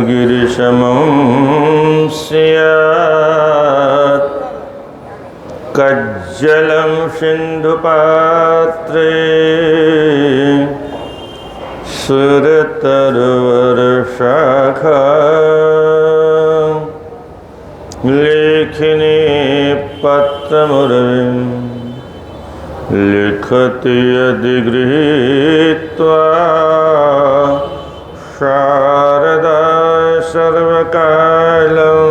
गिरिशमं स्यात् कज्जलं सिन्धुपात्रे सुरतरुवरशाखा लेखिनी पत्रमुर्विं लिखति यदि गृहीत्वा शारदा सर्वकालं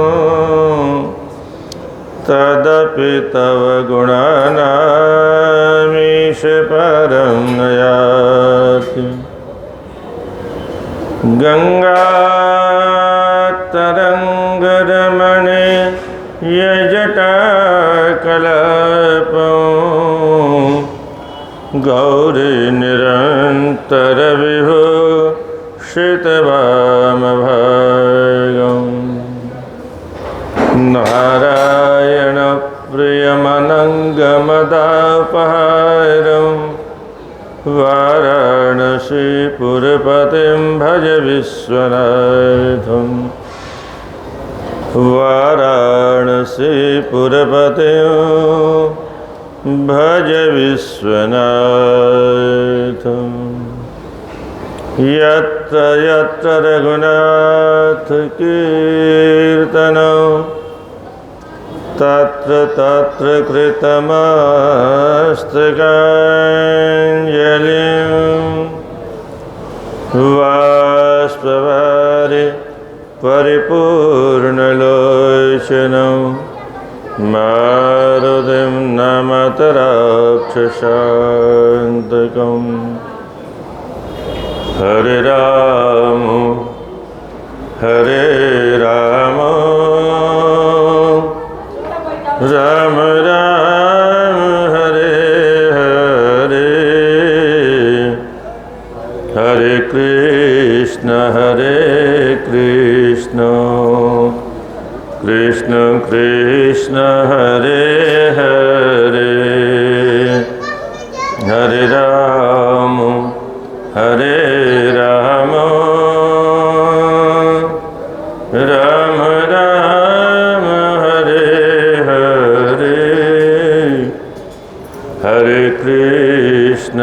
तदपि तव गुणानामीश परं न याति। गंगातरंगरमणे यजटाकल्पं गौरी निरंतर विभूषितवामभागं नारायण प्रियमनंगमदापहारं वाराणसीपुरपतिं भज विश्वनाथं वाराणसीपुरपतिं भज विश्वनाथं। यत्र यत्र रघुनाथ कीर्तनं तत्र तत्र कृतमस्तकाञ्जलिं बाष्पवारि परिपूर्णलोचनं मारुतिं नमत राक्षसान्तकम्। हरे राम राम राम हरे हरे, हरे कृष्ण कृष्ण कृष्ण हरे हरे, हरे राम राम राम हरे हरे, हरे कृष्ण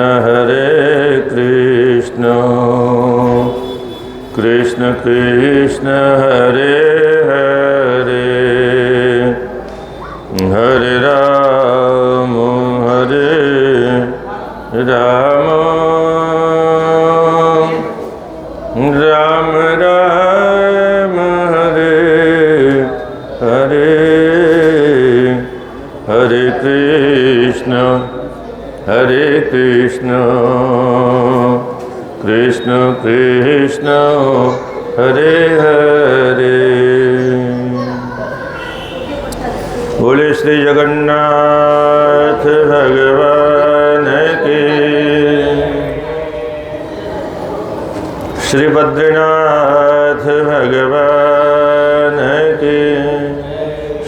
कृष्ण कृष्ण हरे हरे, हरे राम राम राम हरे हरे, हरे कृष्ण कृष्ण कृष्ण हरे हरे। बोले श्री जगन्नाथ भगवान की, श्री बद्रीनाथ भगवान की,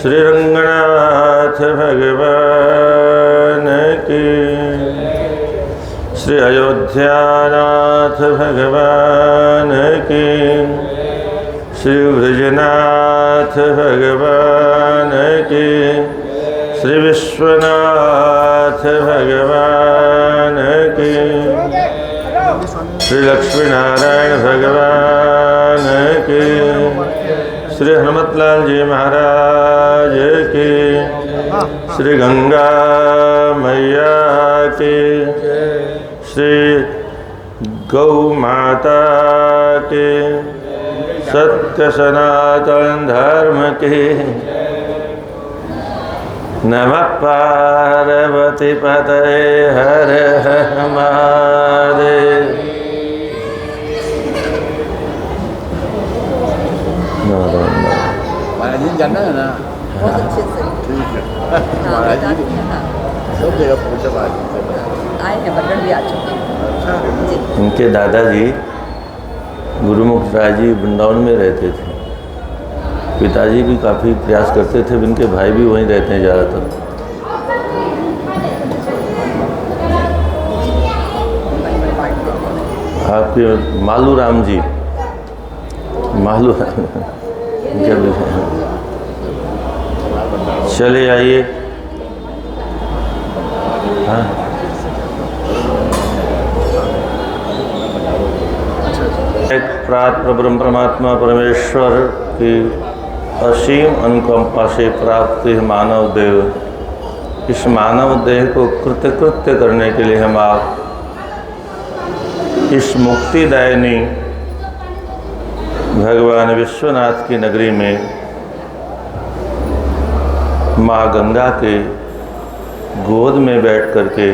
श्री रंगनाथ भगवान की, श्री अयोध्यानाथ भगवान की, श्री ब्रजनाथ भगवान की, श्री विश्वनाथ भगवान की, श्री लक्ष्मीनारायण भगवान की, श्री हनुमतलाल जी महाराज की, श्री गंगा मैया की, श्री गौ माता के, सत्य सनातन धर्म के। नमः पार्वती पतये हर हर महादेव। महाराज जी जानना है ना, बहुत अच्छे से ठीक है। महाराज जी सब जगह पूछा बात आए हैं, बटन भी आ चुके हैं। जी इनके दादाजी गुरुमुख राय जी वृंदावन में रहते थे। पिताजी भी काफ़ी प्रयास करते थे, इनके भाई भी वहीं रहते हैं ज़्यादातर। आपके मालू राम जी मालूम है जब चले आइए। हाँ एक परब्रह्म परमात्मा परमेश्वर की असीम अनुकंपा से प्राप्त मानव देह, इस मानव देह को कृत्य करने के लिए हम आप इस मुक्तिदायिनी भगवान विश्वनाथ की नगरी में माँ गंगा के गोद में बैठ करके,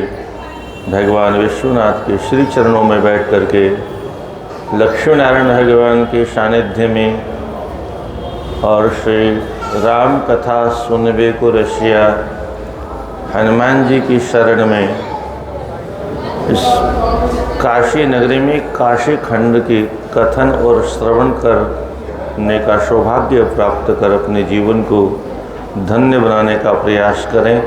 भगवान विश्वनाथ के श्री चरणों में बैठ करके, लक्ष्मी नारायण भगवान के सानिध्य में और श्री राम कथा सुनबे को रसिया हनुमान जी की शरण में इस काशी नगरी में काशी खंड की कथन और श्रवण करने का सौभाग्य प्राप्त कर अपने जीवन को धन्य बनाने का प्रयास करें।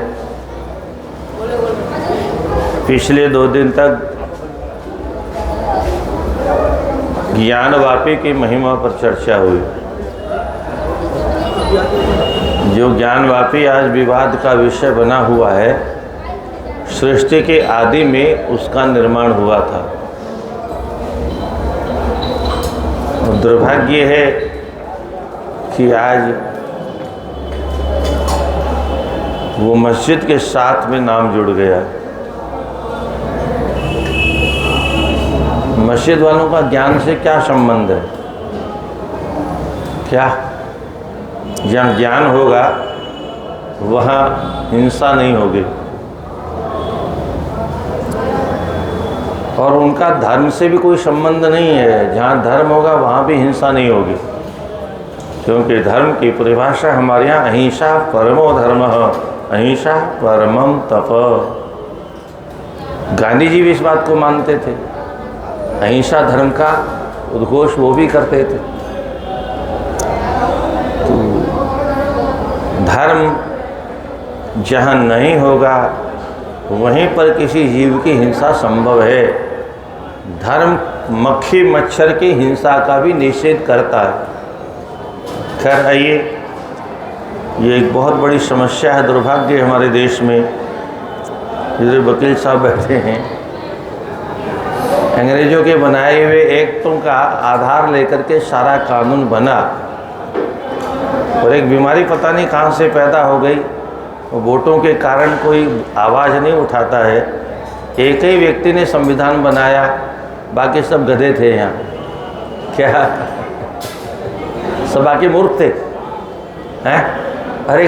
पिछले 2 दिन तक ज्ञानवापी की महिमा पर चर्चा हुई। जो ज्ञानवापी आज विवाद का विषय बना हुआ है, सृष्टि के आदि में उसका निर्माण हुआ था। और दुर्भाग्य है कि आज वो मस्जिद के साथ में नाम जुड़ गया। मस्जिद वालों का ज्ञान से क्या संबंध है? क्या जहाँ ज्ञान होगा वहाँ हिंसा नहीं होगी, और उनका धर्म से भी कोई संबंध नहीं है। जहाँ धर्म होगा वहाँ भी हिंसा नहीं होगी, क्योंकि धर्म की परिभाषा हमारे यहाँ अहिंसा परमो धर्म, अहिंसा परमम तप। गांधी जी भी इस बात को मानते थे, अहिंसा धर्म का उद्घोष वो भी करते थे। तो धर्म जहाँ नहीं होगा वहीं पर किसी जीव की हिंसा संभव है। धर्म मक्खी मच्छर की हिंसा का भी निषेध करता है। खैर आइए, ये एक बहुत बड़ी समस्या है, दुर्भाग्य हमारे देश में। इधर वकील साहब बैठे हैं, अंग्रेजों के बनाए हुए एक्टों का आधार लेकर के सारा कानून बना, और एक बीमारी पता नहीं कहाँ से पैदा हो गई। वोटों के कारण कोई आवाज़ नहीं उठाता है। एक ही व्यक्ति ने संविधान बनाया, बाकी सब गधे थे यहाँ। क्या सब बाकी मूर्ख थे हैं? अरे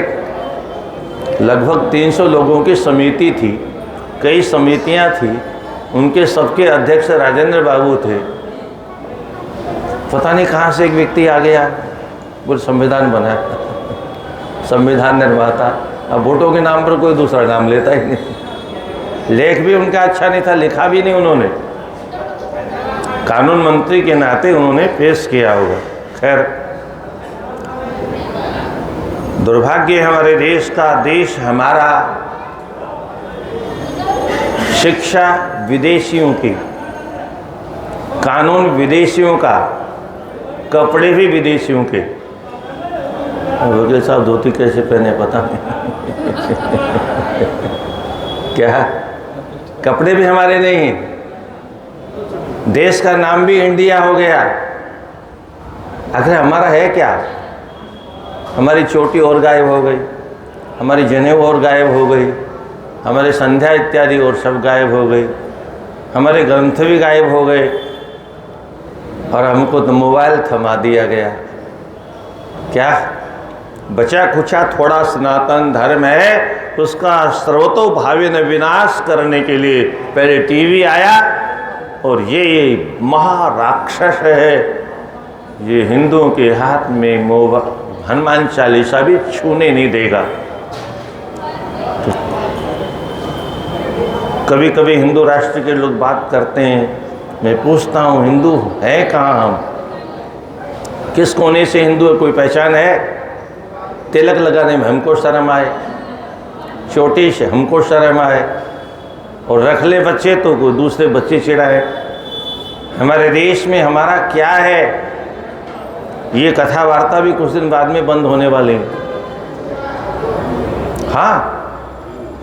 लगभग 300 लोगों की समिति थी, कई समितियाँ थी, उनके सबके अध्यक्ष राजेंद्र बाबू थे। पता नहीं कहाँ से एक व्यक्ति आ गया, वो संविधान बनाया, संविधान निर्माता। अब वोटों के नाम पर कोई दूसरा नाम लेता ही नहीं। लेख भी उनका अच्छा नहीं था, लिखा भी नहीं उन्होंने, कानून मंत्री के नाते उन्होंने पेश किया होगा। खैर दुर्भाग्य हमारे देश का, देश हमारा शिक्षा विदेशियों की, कानून विदेशियों का, कपड़े भी विदेशियों के। वकील साहब धोती कैसे पहने पता नहीं क्या कपड़े भी हमारे नहीं हैं। देश का नाम भी इंडिया हो गया, आखिर हमारा है क्या? हमारी चोटी और गायब हो गई, हमारी जनेऊ और गायब हो गई, हमारे संध्या इत्यादि और सब गायब हो गई, हमारे ग्रंथ भी गायब हो गए, और हमको तो मोबाइल थमा दिया गया। क्या बचा कुचा थोड़ा सनातन धर्म है, उसका सर्वतोभावी विनाश करने के लिए पहले टीवी आया, और ये महाराक्षस है, ये हिंदुओं के हाथ में हनुमान चालीसा भी छूने नहीं देगा। तो कभी कभी हिंदू राष्ट्र के लोग बात करते हैं, मैं पूछता हूँ हिंदू है कहाँ? हम किस कोने से हिंदू है? कोई पहचान है? तिलक लगाने में हमको शर्म आए, चोटी से हमको शर्म आए, और रख ले बच्चे तो कोई दूसरे बच्चे चिढ़ाए। हमारे देश में हमारा क्या है? ये कथा वार्ता भी कुछ दिन बाद में बंद होने वाले हैं। हाँ,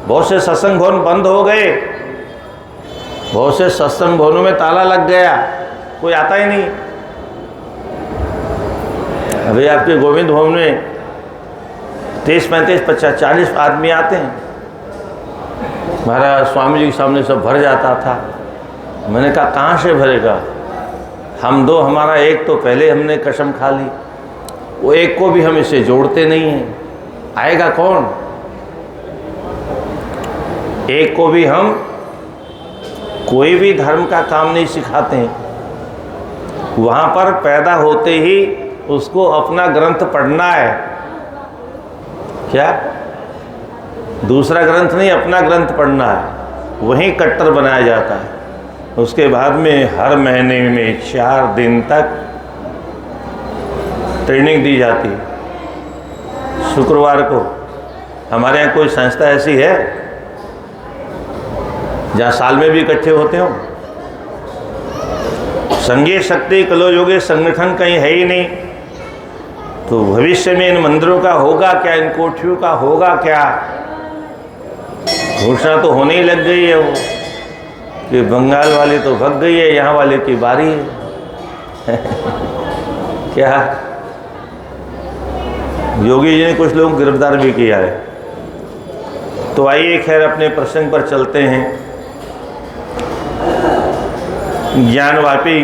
बहुत से सत्संग भवन बंद हो गए, बहुत से सत्संग भवनों में ताला लग गया, कोई आता ही नहीं। अभी आपके गोविंद भवन में 30, 35, 50, 40 आदमी आते हैं। महाराज स्वामी जी के सामने सब भर जाता था। मैंने कहा कहाँ से भरेगा, हम दो, हमारा एक तो पहले हमने कसम खा ली, वो एक को भी हम इसे जोड़ते नहीं हैं, आएगा कौन? एक को भी हम कोई भी धर्म का काम नहीं सिखाते हैं। वहाँ पर पैदा होते ही उसको अपना ग्रंथ पढ़ना है। क्या? दूसरा ग्रंथ नहीं, अपना ग्रंथ पढ़ना है, वहीं कट्टर बनाया जाता है। उसके बाद में हर महीने में 4 दिन तक ट्रेनिंग दी जाती है। शुक्रवार को हमारे यहाँ कोई संस्था ऐसी है जहाँ साल में भी इकट्ठे होते हो? संघीय शक्ति कलोयोगी संगठन कहीं है ही नहीं, तो भविष्य में इन मंदिरों का होगा क्या, इन कोठियों का होगा क्या? घोषणा तो होने ही लग गई है वो कि बंगाल वाली तो भग गई है, यहाँ वाले की बारी है। क्या? योगी जी ने कुछ लोग गिरफ्तार भी किया है। तो आइए खैर अपने प्रसंग पर चलते हैं। ज्ञानवापी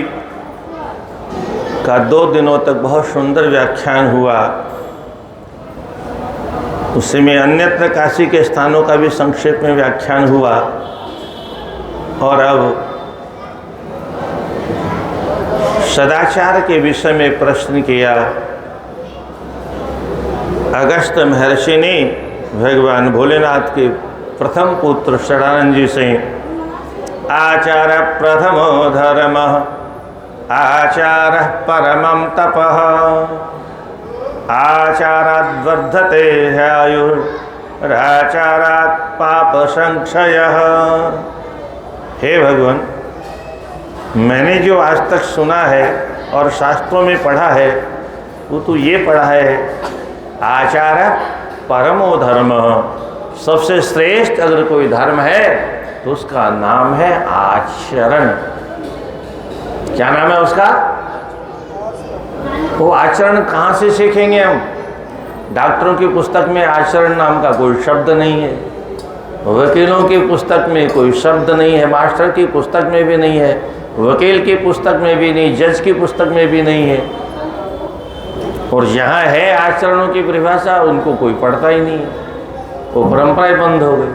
का 2 दिनों तक बहुत सुंदर व्याख्यान हुआ। उससे में अन्यत्र काशी के स्थानों का भी संक्षेप में व्याख्यान हुआ। और अब सदाचार के विषय में प्रश्न किया। अगस्त्य महर्षि ने भगवान भोलेनाथ के प्रथम पुत्र षडानंद जी से आचार प्रथमो धर्म आचार परमं तपः आचाराद् वर्धते आयुराचारात् पाप संक्षयः। हे भगवान, मैंने जो आज तक सुना है और शास्त्रों में पढ़ा है वो तो ये पढ़ा है, आचार परमो धर्म, सबसे श्रेष्ठ अगर कोई धर्म है तो उसका नाम है आचरण। क्या नाम है उसका? वो आचरण कहाँ से सीखेंगे हम? डॉक्टरों की पुस्तक में आचरण नाम का कोई शब्द नहीं है, वकीलों की पुस्तक में कोई शब्द नहीं है, मास्टर की पुस्तक में भी नहीं है, वकील की पुस्तक में भी नहीं, जज की पुस्तक में भी नहीं है। और जहाँ है आचरणों की परिभाषा उनको कोई पढ़ता ही नहीं है, वो परंपराएं बंद हो गई।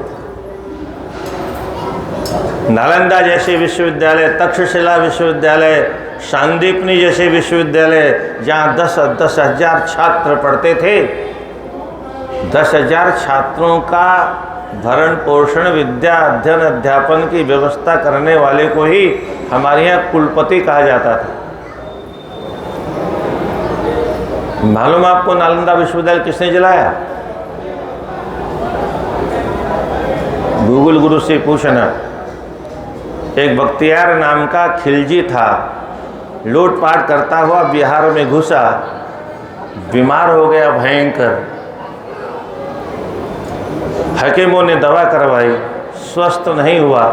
नालंदा जैसे विश्वविद्यालय, तक्षशिला विश्वविद्यालय, शांदीपनि जैसे विश्वविद्यालय जहाँ 10,000 छात्र पढ़ते थे, 10,000 छात्रों का भरण पोषण विद्या अध्ययन अध्यापन की व्यवस्था करने वाले को ही हमारे यहाँ कुलपति कहा जाता था। मालूम आपको नालंदा विश्वविद्यालय किसने जलाया? गूगल गुरु से पूछना। एक बख्तियार नाम का खिलजी था, लूटपाट करता हुआ बिहार में घुसा, बीमार हो गया भयंकर। हकीमों ने दवा करवाई, स्वस्थ नहीं हुआ,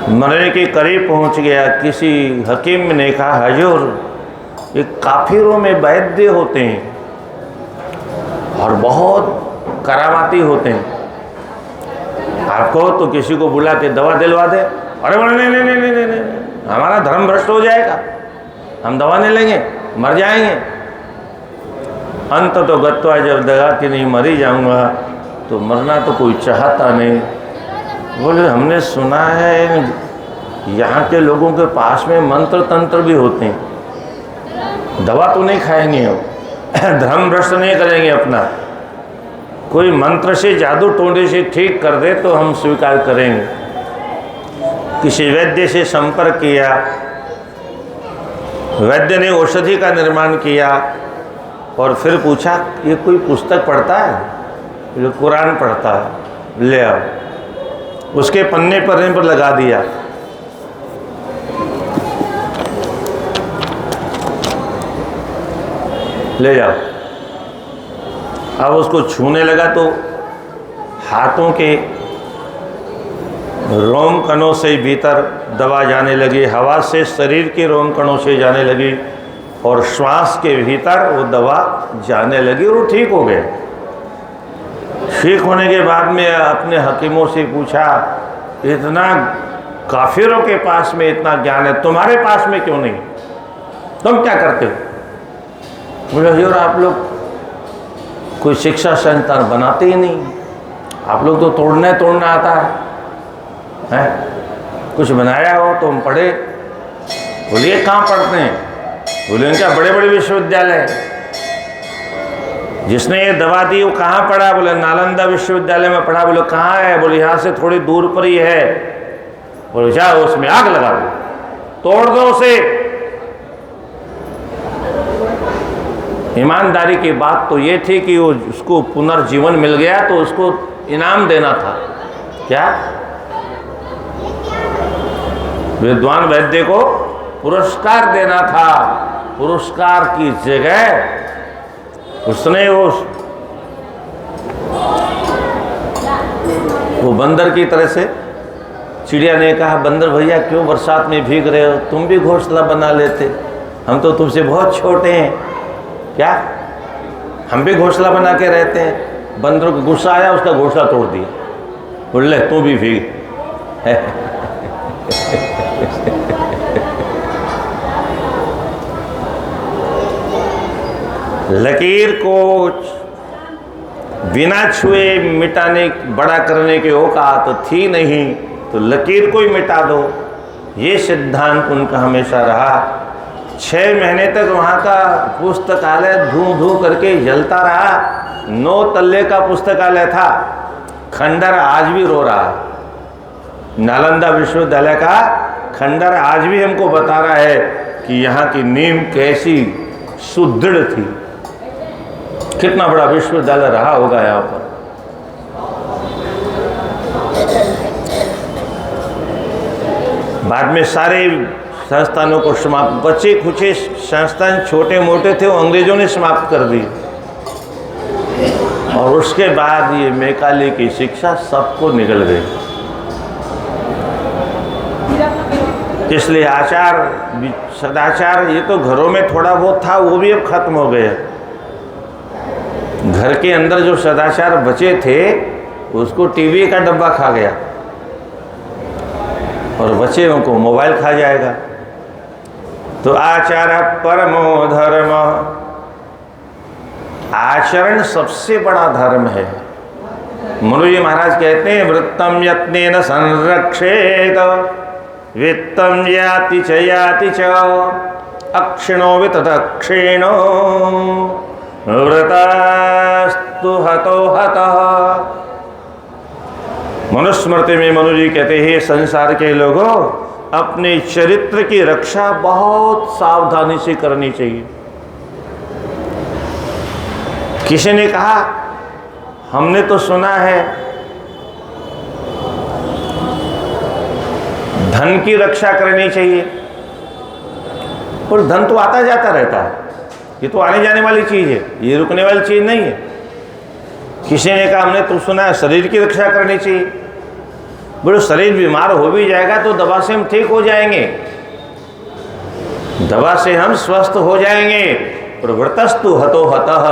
मरने के करीब पहुंच गया। किसी हकीम ने कहा, हजूर ये काफिरों में वैद्य होते हैं और बहुत करामाती होते हैं, आपको तो किसी को बुला के दवा दिलवा दे। अरे बोले नहीं नहीं नहीं नहीं नहीं, हमारा धर्म भ्रष्ट हो जाएगा, हम दवा नहीं लेंगे, मर जाएंगे। अंत तो गत्वा जब दगा कि नहीं मर ही जाऊंगा, तो मरना तो कोई चाहता नहीं। बोले हमने सुना है यहाँ के लोगों के पास में मंत्र तंत्र भी होते हैं, दवा तो नहीं खाएंगे हम, धर्म भ्रष्ट नहीं करेंगे अपना, कोई मंत्र से जादू टोने से ठीक कर दे तो हम स्वीकार करेंगे। किसी वैद्य से संपर्क किया, वैद्य ने औषधि का निर्माण किया और फिर पूछा ये कोई पुस्तक पढ़ता है? जो कुरान पढ़ता है, ले आओ। उसके पन्ने पर लगा दिया। ले जाओ। अब उसको छूने लगा तो हाथों के रोम कणों से भीतर दवा जाने लगी, हवा से शरीर के रोम कणों से जाने लगी और श्वास के भीतर वो दवा जाने लगी और वो ठीक हो गए। ठीक होने के बाद में अपने हकीमों से पूछा, इतना काफिरों के पास में इतना ज्ञान है, तुम्हारे पास में क्यों नहीं? तुम क्या करते हो? बोले हजूर आप लोग कोई शिक्षा संस्थान बनाते ही नहीं, आप लोग तो तोड़ना आता है? कुछ बनाया हो तो हम पढ़े। बोलिए कहाँ पढ़ते हैं? बोले क्या बड़े बड़े विश्वविद्यालय। जिसने ये दवा दी वो कहाँ पढ़ा? बोले नालंदा विश्वविद्यालय में पढ़ा। बोले कहाँ है? बोले यहाँ से थोड़ी दूर पर ही है। बोले जाओ उसमें आग लगा दो, तोड़ दो उसे। ईमानदारी की बात तो ये थी कि वो उसको पुनर्जीवन मिल गया तो उसको इनाम देना था। क्या? विद्वान वैद्य को पुरस्कार देना था। पुरस्कार की जगह उसने वो बंदर की तरह से, चिड़िया ने कहा बंदर भैया क्यों बरसात में भीग रहे हो, तुम भी घोंसला बना लेते, हम तो तुमसे बहुत छोटे हैं, क्या हम भी घोंसला बना के रहते हैं। बंदर को गुस्सा आया, उसका घोंसला तोड़ दिया। बोल ले तू भी भीग। लकीर को बिना छुए मिटाने बड़ा करने की औकात थी नहीं, तो लकीर को ही मिटा दो, ये सिद्धांत उनका हमेशा रहा। 6 महीने तक वहाँ का पुस्तकालय धू धू करके जलता रहा। 9 तल्ले का पुस्तकालय था। खंडर आज भी रो रहा। नालंदा विश्वविद्यालय का खंडर आज भी हमको बता रहा है कि यहाँ की नींव कैसी सुदृढ़ थी। कितना बड़ा विश्वविद्यालय रहा होगा यहाँ पर। बाद में सारे संस्थानों को समाप्त, बचे कुछ संस्थान छोटे मोटे थे वो अंग्रेजों ने समाप्त कर दिए। और उसके बाद ये मैकाले की शिक्षा सबको निगल गई। इसलिए आचार सदाचार ये तो घरों में थोड़ा बहुत था, वो भी अब खत्म हो गया। घर के अंदर जो सदाचार बचे थे उसको टीवी का डब्बा खा गया और बच्चों को मोबाइल खा जाएगा। तो आचार परमो धर्म, आचरण सबसे बड़ा धर्म है। मनु जी महाराज कहते हैं वृत्तम यत्नेन संरक्षेत वित्तम याति च अक्षिणो वितदक्षिणो व्रतस्तु हतो हतः। मनुस्मृति में मनु जी कहते हैं संसार के लोगों अपने चरित्र की रक्षा बहुत सावधानी से करनी चाहिए। किसी ने कहा हमने तो सुना है धन की रक्षा करनी चाहिए, और धन तो आता जाता रहता है, ये तो आने जाने वाली चीज है, ये रुकने वाली चीज नहीं है। किसी ने कहा हमने तो सुना है शरीर की रक्षा करनी चाहिए। बोलो शरीर बीमार हो भी जाएगा तो दवा से हम ठीक हो जाएंगे, दवा से हम स्वस्थ हो जाएंगे। और व्रतस्तु हतो हतः,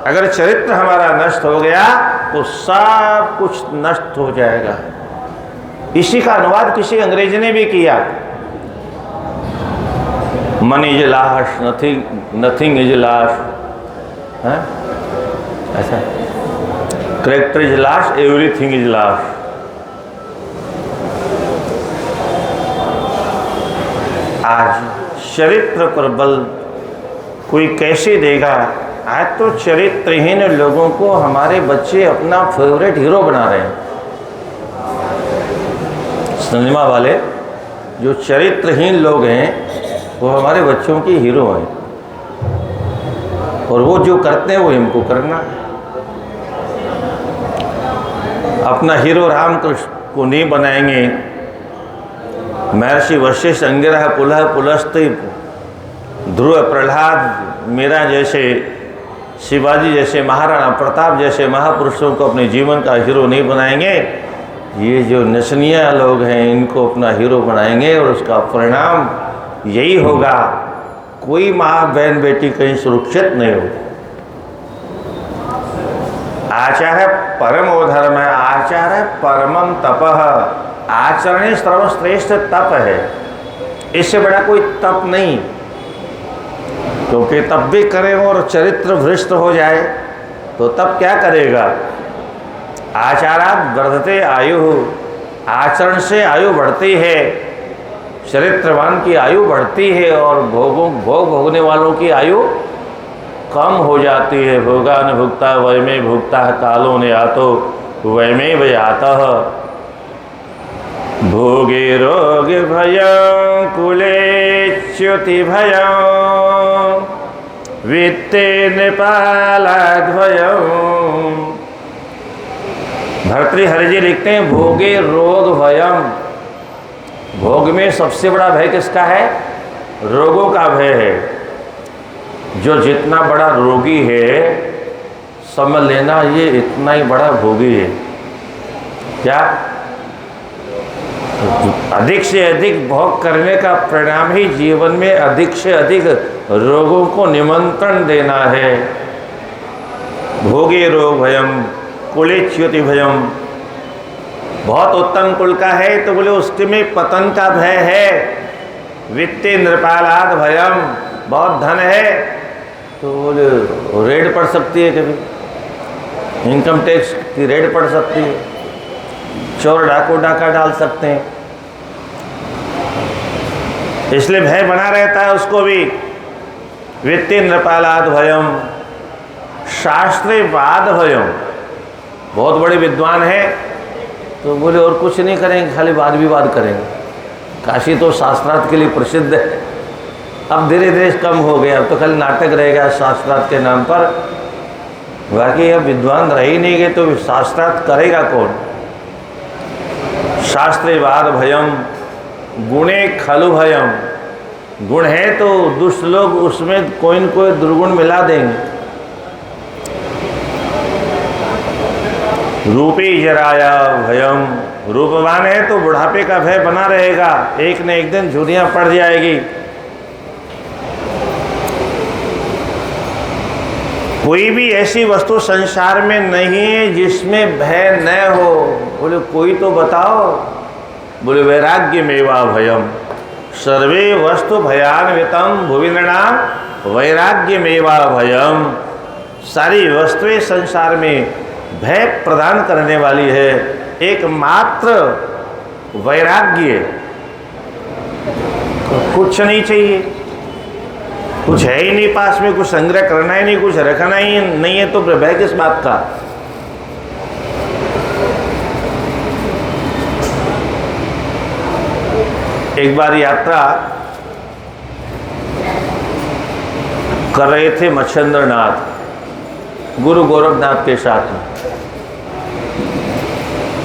अगर चरित्र हमारा नष्ट हो गया तो सब कुछ नष्ट हो जाएगा। इसी का अनुवाद किसी अंग्रेज ने भी किया, मनी इज लाश, नथिंग इज लाश, ऐसा करेक्टर इज लाश, एवरीथिंग इज लाश। आज चरित्र पर बल कोई कैसे देगा? आज तो चरित्रहीन लोगों को हमारे बच्चे अपना फेवरेट हीरो बना रहे हैं। सिनेमा वाले जो चरित्रहीन लोग हैं वो हमारे बच्चों की हीरो हैं, और वो जो करते हैं वो हमको करना। अपना हीरो रामकृष्ण को नहीं बनाएंगे। महर्षि वशिष्ठ अंगिरह पुलह पुलस्त्य ध्रुव प्रहलाद मीरा जैसे शिवाजी जैसे, महाराणा प्रताप जैसे महापुरुषों को अपने जीवन का हीरो नहीं बनाएंगे, ये जो नचनिया लोग हैं इनको अपना हीरो बनाएंगे और उसका परिणाम यही होगा, कोई माँ बहन बेटी कहीं सुरक्षित नहीं होगी। आचार्य परमो धर्म है, आचार्य परमम तपः, आचरण सर्वश्रेष्ठ तप है, इससे बड़ा कोई तप नहीं। क्योंकि तप भी करे और चरित्र भ्रष्ट हो जाए तो तब क्या करेगा। आचारात वर्धते आयु, आचरण से आयु बढ़ती है, चरित्रवान की आयु बढ़ती है और भोग भोगने वालों की आयु कम हो जाती है। भोगा न भुगता वय में भुगता कालो ने आतो वय में वय आता। भोगे रोग भय कुले च्युति भय वित्ते नृपालाद भयम्। भर्तृहरि जी लिखते हैं भोगे रोग भयम, भोग में सबसे बड़ा भय किसका है, रोगों का भय है। जो जितना बड़ा रोगी है समझ लेना ये इतना ही बड़ा भोगी है। क्या अधिक से अधिक भोग करने का परिणाम ही जीवन में अधिक से अधिक रोगों को निमंत्रण देना है। भोगे रोग भयम कुले च्युति भयम, बहुत उत्तम कुल का है तो बोले उसके में पतन का भय है। वित्ते नृपालाद भयम, बहुत धन है तो बोले रेड पड़ सकती है, कभी इनकम टैक्स की रेड पड़ सकती है, चोर डाकू डाका डाल सकते हैं, इसलिए भय बना रहता है उसको भी। वित्ते नृपालाद भयम शास्त्रे वाद भयम, बहुत बड़े विद्वान हैं तो बोले और कुछ नहीं करेंगे, खाली वाद विवाद करेंगे। काशी तो शास्त्रार्थ के लिए प्रसिद्ध है, अब धीरे धीरे कम हो गया, अब तो खाली नाटक रहेगा शास्त्रार्थ के नाम पर, बाकी अब विद्वान रह ही नहीं गए तो शास्त्रार्थ करेगा कौन। शास्त्रे वाद भयम गुणे खलु भयम, गुण है तो दुष्ट लोग उसमें कोई न कोई दुर्गुण मिला देंगे। रूपी जराया भयम, रूपवान है तो बुढ़ापे का भय बना रहेगा, एक न एक दिन झुर्रियां पड़ जाएगी। कोई भी ऐसी वस्तु संसार में नहीं है जिसमें भय न हो। बोले कोई तो बताओ, बोले वैराग्य मेवा भयम, सर्वे वस्तु भयान्वितम भुवि नृणाम वैराग्य मेवा भयम। सारी वस्तुएं संसार में भय प्रदान करने वाली है, एकमात्र वैराग्य। कुछ नहीं चाहिए, कुछ है ही नहीं पास में, कुछ संग्रह करना ही नहीं, कुछ रखना ही नहीं है तो भय किस बात का। एक बार यात्रा कर रहे थे मच्छिंद्रनाथ गुरु गोरखनाथ के साथ में,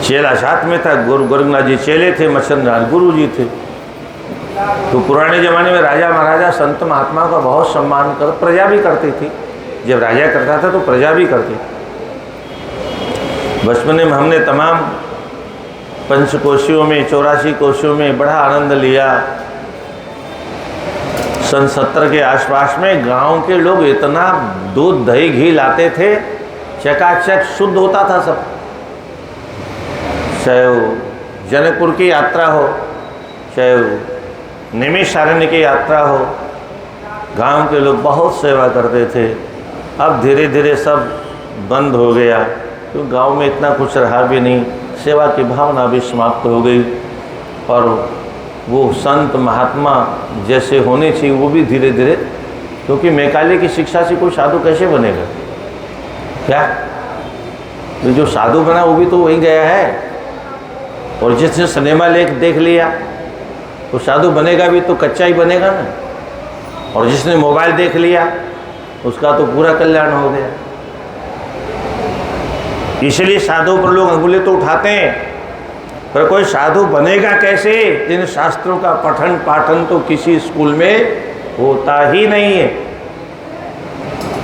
चेला साथ में था, गुरु गोरखनाथ जी चेले थे, मच्छिंद्रनाथ गुरु जी थे। तो पुराने ज़माने में राजा महाराजा संत महात्मा का बहुत सम्मान कर, प्रजा भी करती थी। जब राजा करता था तो प्रजा भी करती थी। बचपन में हमने तमाम पंचकोशियों में 84 कोशियों में बड़ा आनंद लिया। सन 70 के आसपास में गांव के लोग इतना दूध दही घी लाते थे, चकाचक शुद्ध होता था सब। चाहे वो जनकपुर की यात्रा हो, चाहे नैमिषारण्य की यात्रा हो, गांव के लोग बहुत सेवा करते थे। अब धीरे धीरे सब बंद हो गया, क्योंकि गांव में इतना कुछ रहा भी नहीं, सेवा की भावना भी समाप्त हो गई और वो संत महात्मा जैसे होने चाहिए वो भी धीरे धीरे, क्योंकि मैकाले की शिक्षा से कोई साधु कैसे बनेगा। क्या ये जो साधु बना वो भी तो वही गया है, और जिसने सिनेमा लेख देख लिया तो साधु बनेगा भी तो कच्चा ही बनेगा ना, और जिसने मोबाइल देख लिया उसका तो पूरा कल्याण हो गया। इसलिए साधु पर लोग अंगुली तो उठाते हैं, पर कोई साधु बनेगा कैसे। इन शास्त्रों का पठन पाठन तो किसी स्कूल में होता ही नहीं है।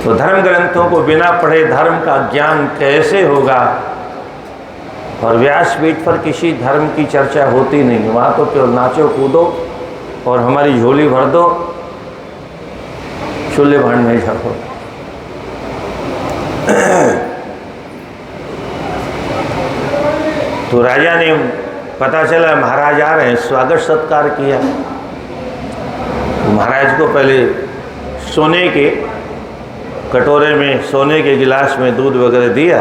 तो धर्म ग्रंथों को बिना पढ़े धर्म का ज्ञान कैसे होगा। और व्यासपीठ पर किसी धर्म की चर्चा होती नहीं, वहाँ तो केवल नाचो कूदो और हमारी झोली भर दो, चूल्हे भांड में झड़ो। तो राजा ने पता चला महाराज आ रहे हैं, स्वागत सत्कार किया। तो महाराज को पहले सोने के कटोरे में, सोने के गिलास में दूध वगैरह दिया,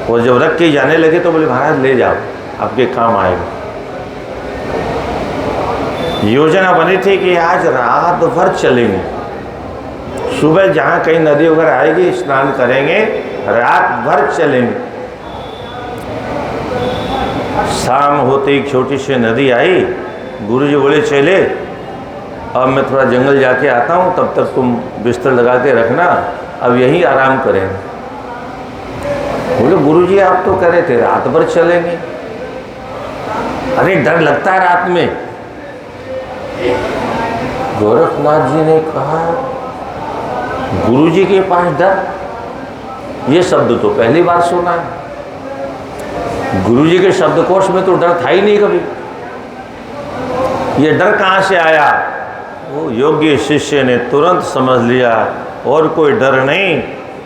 और जब रख के जाने लगे तो बोले महाराज ले जाओ, आपके काम आएगा। योजना बनी थी कि आज रात भर चलेंगे, सुबह जहाँ कहीं नदी वगैरह आएगी स्नान करेंगे, रात भर चलेंगे। शाम होते एक छोटी सी नदी आई, गुरुजी बोले चले, अब मैं थोड़ा जंगल जाके आता हूँ, तब तक तुम बिस्तर लगा के रखना, अब यहीं आराम करेंगे। बोले गुरुजी आप तो कह रहे थे रात भर चलेंगे। अरे डर लगता है रात में। गोरखनाथ जी ने कहा गुरुजी के पास डर, ये शब्द तो पहली बार सुना है। गुरुजी के शब्दकोश में तो डर था ही नहीं कभी, ये डर कहाँ से आया। वो योग्य शिष्य ने तुरंत समझ लिया, और कोई डर नहीं,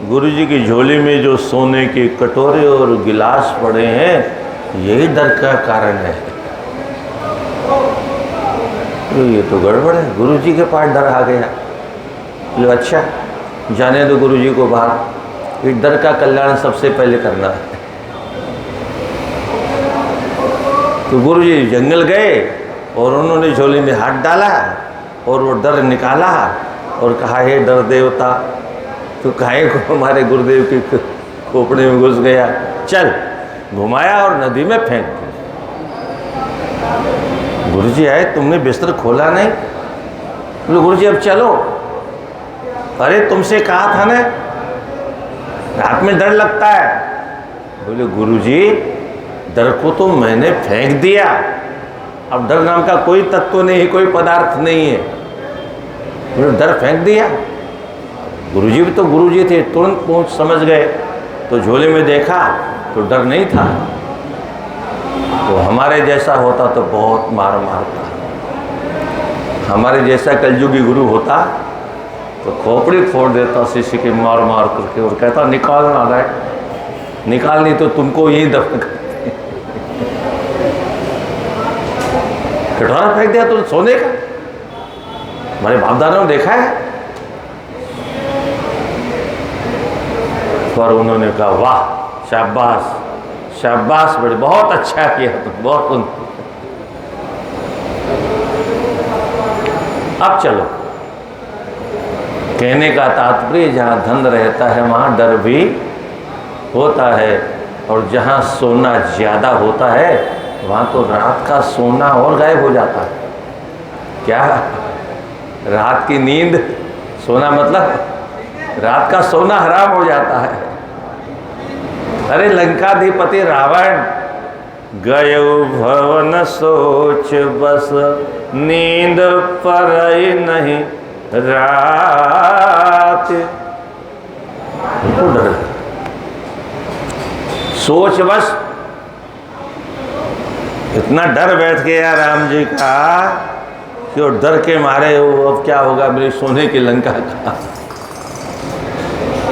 गुरुजी की झोली में जो सोने के कटोरे और गिलास पड़े हैं, यही डर का कारण है। तो ये तो गड़बड़ है, गुरुजी के पास डर आ गया। ये अच्छा, जाने दो गुरुजी को बाहर, इस डर का कल्याण सबसे पहले करना है। तो गुरुजी जंगल गए और उन्होंने झोली में हाथ डाला और वो डर निकाला और कहा हे डर देवता, तो काहे को हमारे गुरुदेव के खोपड़े में घुस गया, चल। घुमाया और नदी में फेंक दिया। गुरुजी आए, तुमने बिस्तर खोला नहीं? बोले गुरुजी अब चलो। अरे तुमसे कहा था ना रात में डर लगता है। बोले गुरुजी डर को तो मैंने फेंक दिया, अब डर नाम का कोई तत्व नहीं है, कोई पदार्थ नहीं है। बोले डर फेंक दिया। गुरुजी भी तो गुरुजी थे, तुरंत पहुंच समझ गए। तो झोले में देखा तो डर नहीं था। तो हमारे जैसा होता तो बहुत मार मारता, हमारे जैसा कलयुगी गुरु होता तो खोपड़ी फोड़ देता शिष्य के मार मार करके, और कहता निकाल ना रहे, निकाल नहीं तो तुमको यही दफन करते। कटोरा फेंक दिया तो सोने का, हमारे बाप दादा ने देखा है। पर उन्होंने कहा वाह, शाबाश शाबाश, बड़े बहुत अच्छा किया तुम, बहुत। अब चलो, कहने का तात्पर्य जहाँ धन रहता है वहाँ डर भी होता है, और जहाँ सोना ज़्यादा होता है वहाँ तो रात का सोना और गायब हो जाता है। क्या रात की नींद, सोना मतलब रात का सोना हराम हो जाता है। अरे लंकाधिपति रावण गयो भवन सोच बस, नींद परई नहीं रात। डर सोच बस, इतना डर बैठ गया राम जी का कि वो डर के मारे वो अब क्या होगा मेरी सोने की लंका का।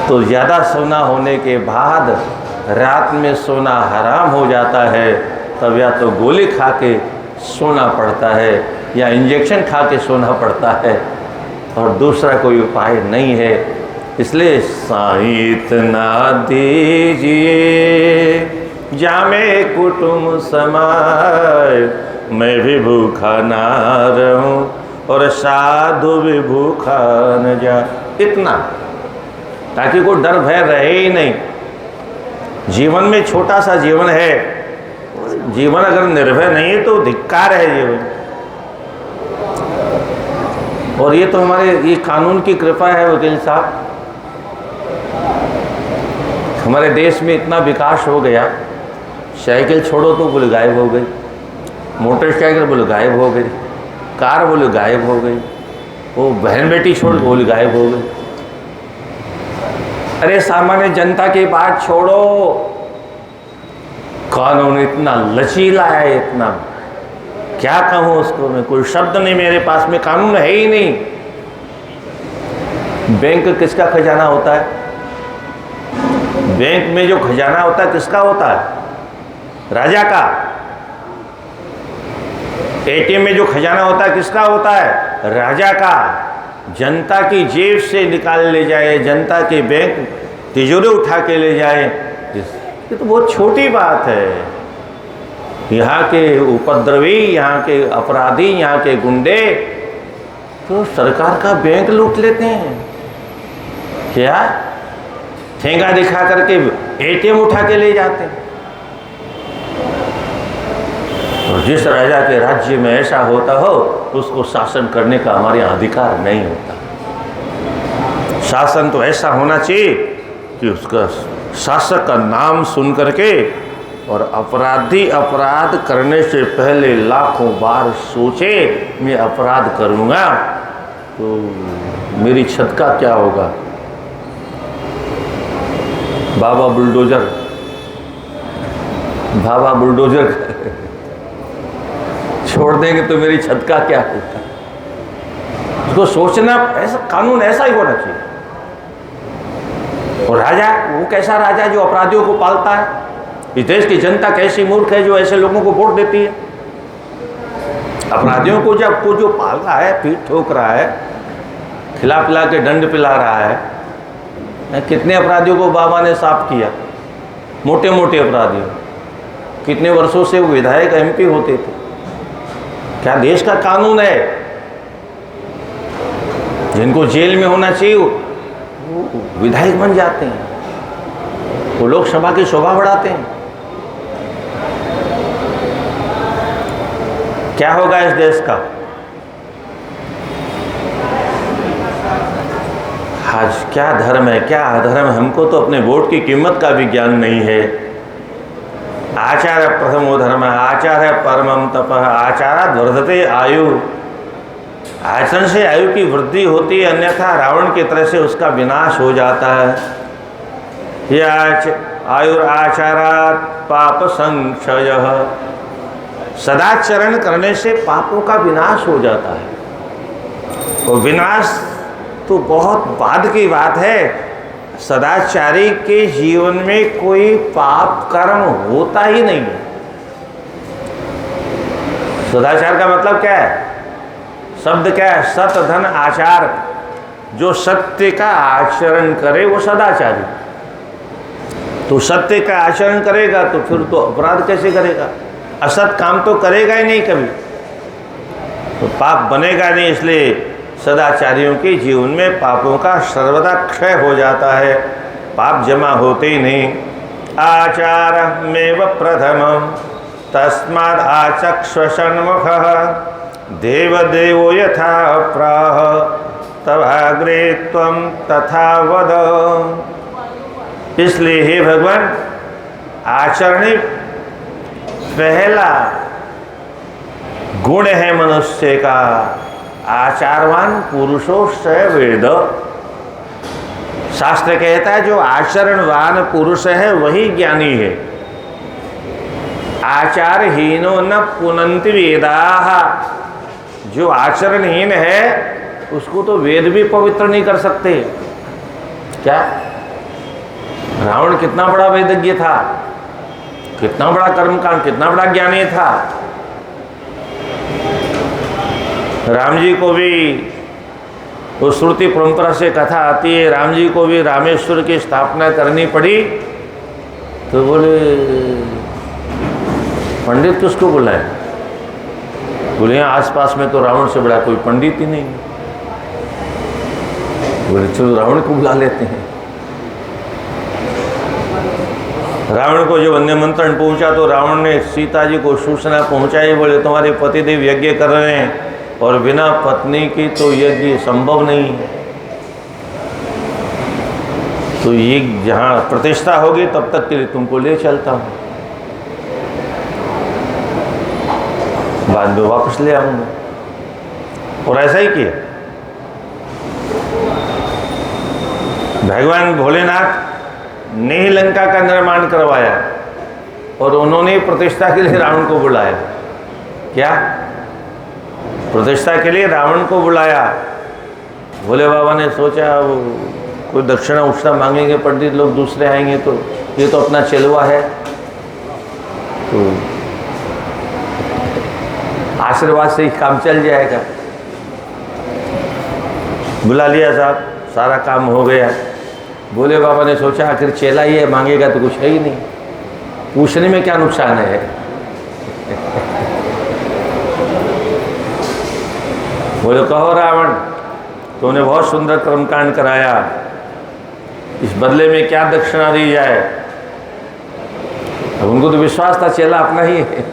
तो ज़्यादा सोना होने के बाद रात में सोना हराम हो जाता है, तब या तो गोली खा के सोना पड़ता है या इंजेक्शन खा के सोना पड़ता है, और दूसरा कोई उपाय नहीं है। इसलिए साईं इतना दीजिए जामे कुटुंब समाए, मैं भी भूखा ना रहूं और साधु भी भूखा न जा। इतना, ताकि कोई डर भय रहे ही नहीं। जीवन में छोटा सा जीवन है, जीवन अगर निर्भय नहीं है तो धिक्कार है जीवन। और ये तो हमारे ये कानून की कृपा है वकील साहब, हमारे देश में इतना विकास हो गया। साइकिल छोड़ो तो बोले गायब हो गई, मोटरसाइकिल बोले गायब हो गई, कार बोले गायब हो गई, वो बहन बेटी छोड़ बोले गायब हो गई। अरे सामान्य जनता की बात छोड़ो, कानून इतना लचीला है, इतना क्या कहूं उसको मैं, कोई शब्द नहीं मेरे पास में, कानून है ही नहीं। बैंक किसका खजाना होता है? बैंक में जो खजाना होता है किसका होता है? राजा का। एटीएम में जो खजाना होता है किसका होता है? राजा का। जनता की जेब से निकाल ले जाए, जनता के बैंक तिजोरी उठा के ले जाए, ये तो बहुत छोटी बात है। यहाँ के उपद्रवी, यहाँ के अपराधी, यहाँ के गुंडे तो सरकार का बैंक लूट लेते हैं। क्या ठेंगा दिखा करके एटीएम उठा के ले जाते हैं। और जिस राजा के राज्य में ऐसा होता हो उसको शासन करने का हमारे यहाँ अधिकार नहीं होता। शासन तो ऐसा होना चाहिए कि उसका शासक का नाम सुन करके और अपराधी अपराध करने से पहले लाखों बार सोचे मैं अपराध करूँगा तो मेरी छत का क्या होगा। बाबा बुलडोजर छोड़ देंगे तो मेरी छत का क्या होगा। उसको सोचना, ऐसा कानून ऐसा ही होना चाहिए। और राजा, वो कैसा राजा जो अपराधियों को पालता है? इस देश की जनता कैसी मूर्ख है जो ऐसे लोगों को वोट देती है। अपराधियों को जब को जो पाल रहा है, पीठ ठोक रहा है, खिला पिला के दंड पिला रहा है। कितने अपराधियों को बाबा ने साफ किया, मोटे मोटे अपराधियों। कितने वर्षों से वो विधायक एमपी होते थे। क्या देश का कानून है? जिनको जेल में होना चाहिए वो विधायक बन जाते हैं, वो लोकसभा की शोभा बढ़ाते हैं। क्या होगा इस देश का? आज क्या धर्म है, क्या अधर्म, हमको तो अपने वोट की कीमत का भी ज्ञान नहीं है। आचार प्रथमो धर्म, आचार परमम तप, आचाराद वर्धते आयु। आचरण से आयु की वृद्धि होती है, अन्यथा रावण की तरह से उसका विनाश हो जाता है। यह आयुर आचारात पाप संक्षय, सदाचरण करने से पापों का विनाश हो जाता है। और विनाश तो बहुत बाद की बात है। सदाचारी के जीवन में कोई पाप कर्म होता ही नहीं है। सदाचार का मतलब क्या है? शब्द क्या है? सत धन आचार। जो सत्य का आचरण करे वो सदाचारी। तो सत्य का आचरण करेगा तो फिर तो अपराध कैसे करेगा? असत काम तो करेगा ही नहीं कभी, तो पाप बनेगा नहीं। इसलिए सदाचारियों के जीवन में पापों का सर्वदा क्षय हो जाता है, पाप जमा होते ही नहीं। आचारमेव प्रथमं तस्माद् आचक्षुषन्मुखः देवदेवो यथा प्राह तवाग्रे त्वं तथा वद। इसलिए हे भगवान, आचरण पहला गुण है मनुष्य का। आचारवान पुरुषो स वेद। शास्त्र कहता है जो आचरणवान पुरुष है वही ज्ञानी है। आचारहीनो न पुनन्ति वेदाः। जो आचरणहीन है उसको तो वेद भी पवित्र नहीं कर सकते। क्या रावण कितना बड़ा वेदज्ञ था, कितना बड़ा कर्मकांड, कितना बड़ा ज्ञानी था। राम जी को भी उस श्रुति परंपरा से कथा आती है, राम जी को भी रामेश्वर की स्थापना करनी पड़ी तो बोले पंडित किसको बुलाए? बोले यहाँ आसपास में तो रावण से बड़ा कोई पंडित ही नहीं। बोले चलो रावण को बुला लेते हैं। रावण को जब अन्य मंत्रण पहुंचा तो रावण ने सीता जी को सूचना पहुंचाई। बोले तुम्हारे पतिदेव यज्ञ कर रहे हैं और बिना पत्नी की तो यज्ञ संभव नहीं है। तो ये जहाँ प्रतिष्ठा होगी तब तक के लिए तुमको ले चलता हूँ, बाद में वापस ले आऊँगा। और ऐसा ही किया। भगवान भोलेनाथ ने ही लंका का निर्माण करवाया और उन्होंने प्रतिष्ठा के लिए रावण को बुलाया। क्या प्रतिष्ठा के लिए रावण को बुलाया? भोले बाबा ने सोचा वो कोई दक्षिणा उक्षणा मांगेंगे पंडित लोग, दूसरे आएंगे तो ये तो अपना चलवा है, तो आशीर्वाद से ही काम चल जाएगा। बुला लिया साहब, सारा काम हो गया। भोले बाबा ने सोचा आखिर चेला ही है, मांगेगा तो कुछ है ही नहीं, पूछने में क्या नुकसान है। बोले कहो रावण, तूने बहुत सुंदर कर्मकांड कराया, इस बदले में क्या दक्षिणा दी जाए? अब उनको तो विश्वास था चेला अपना ही है।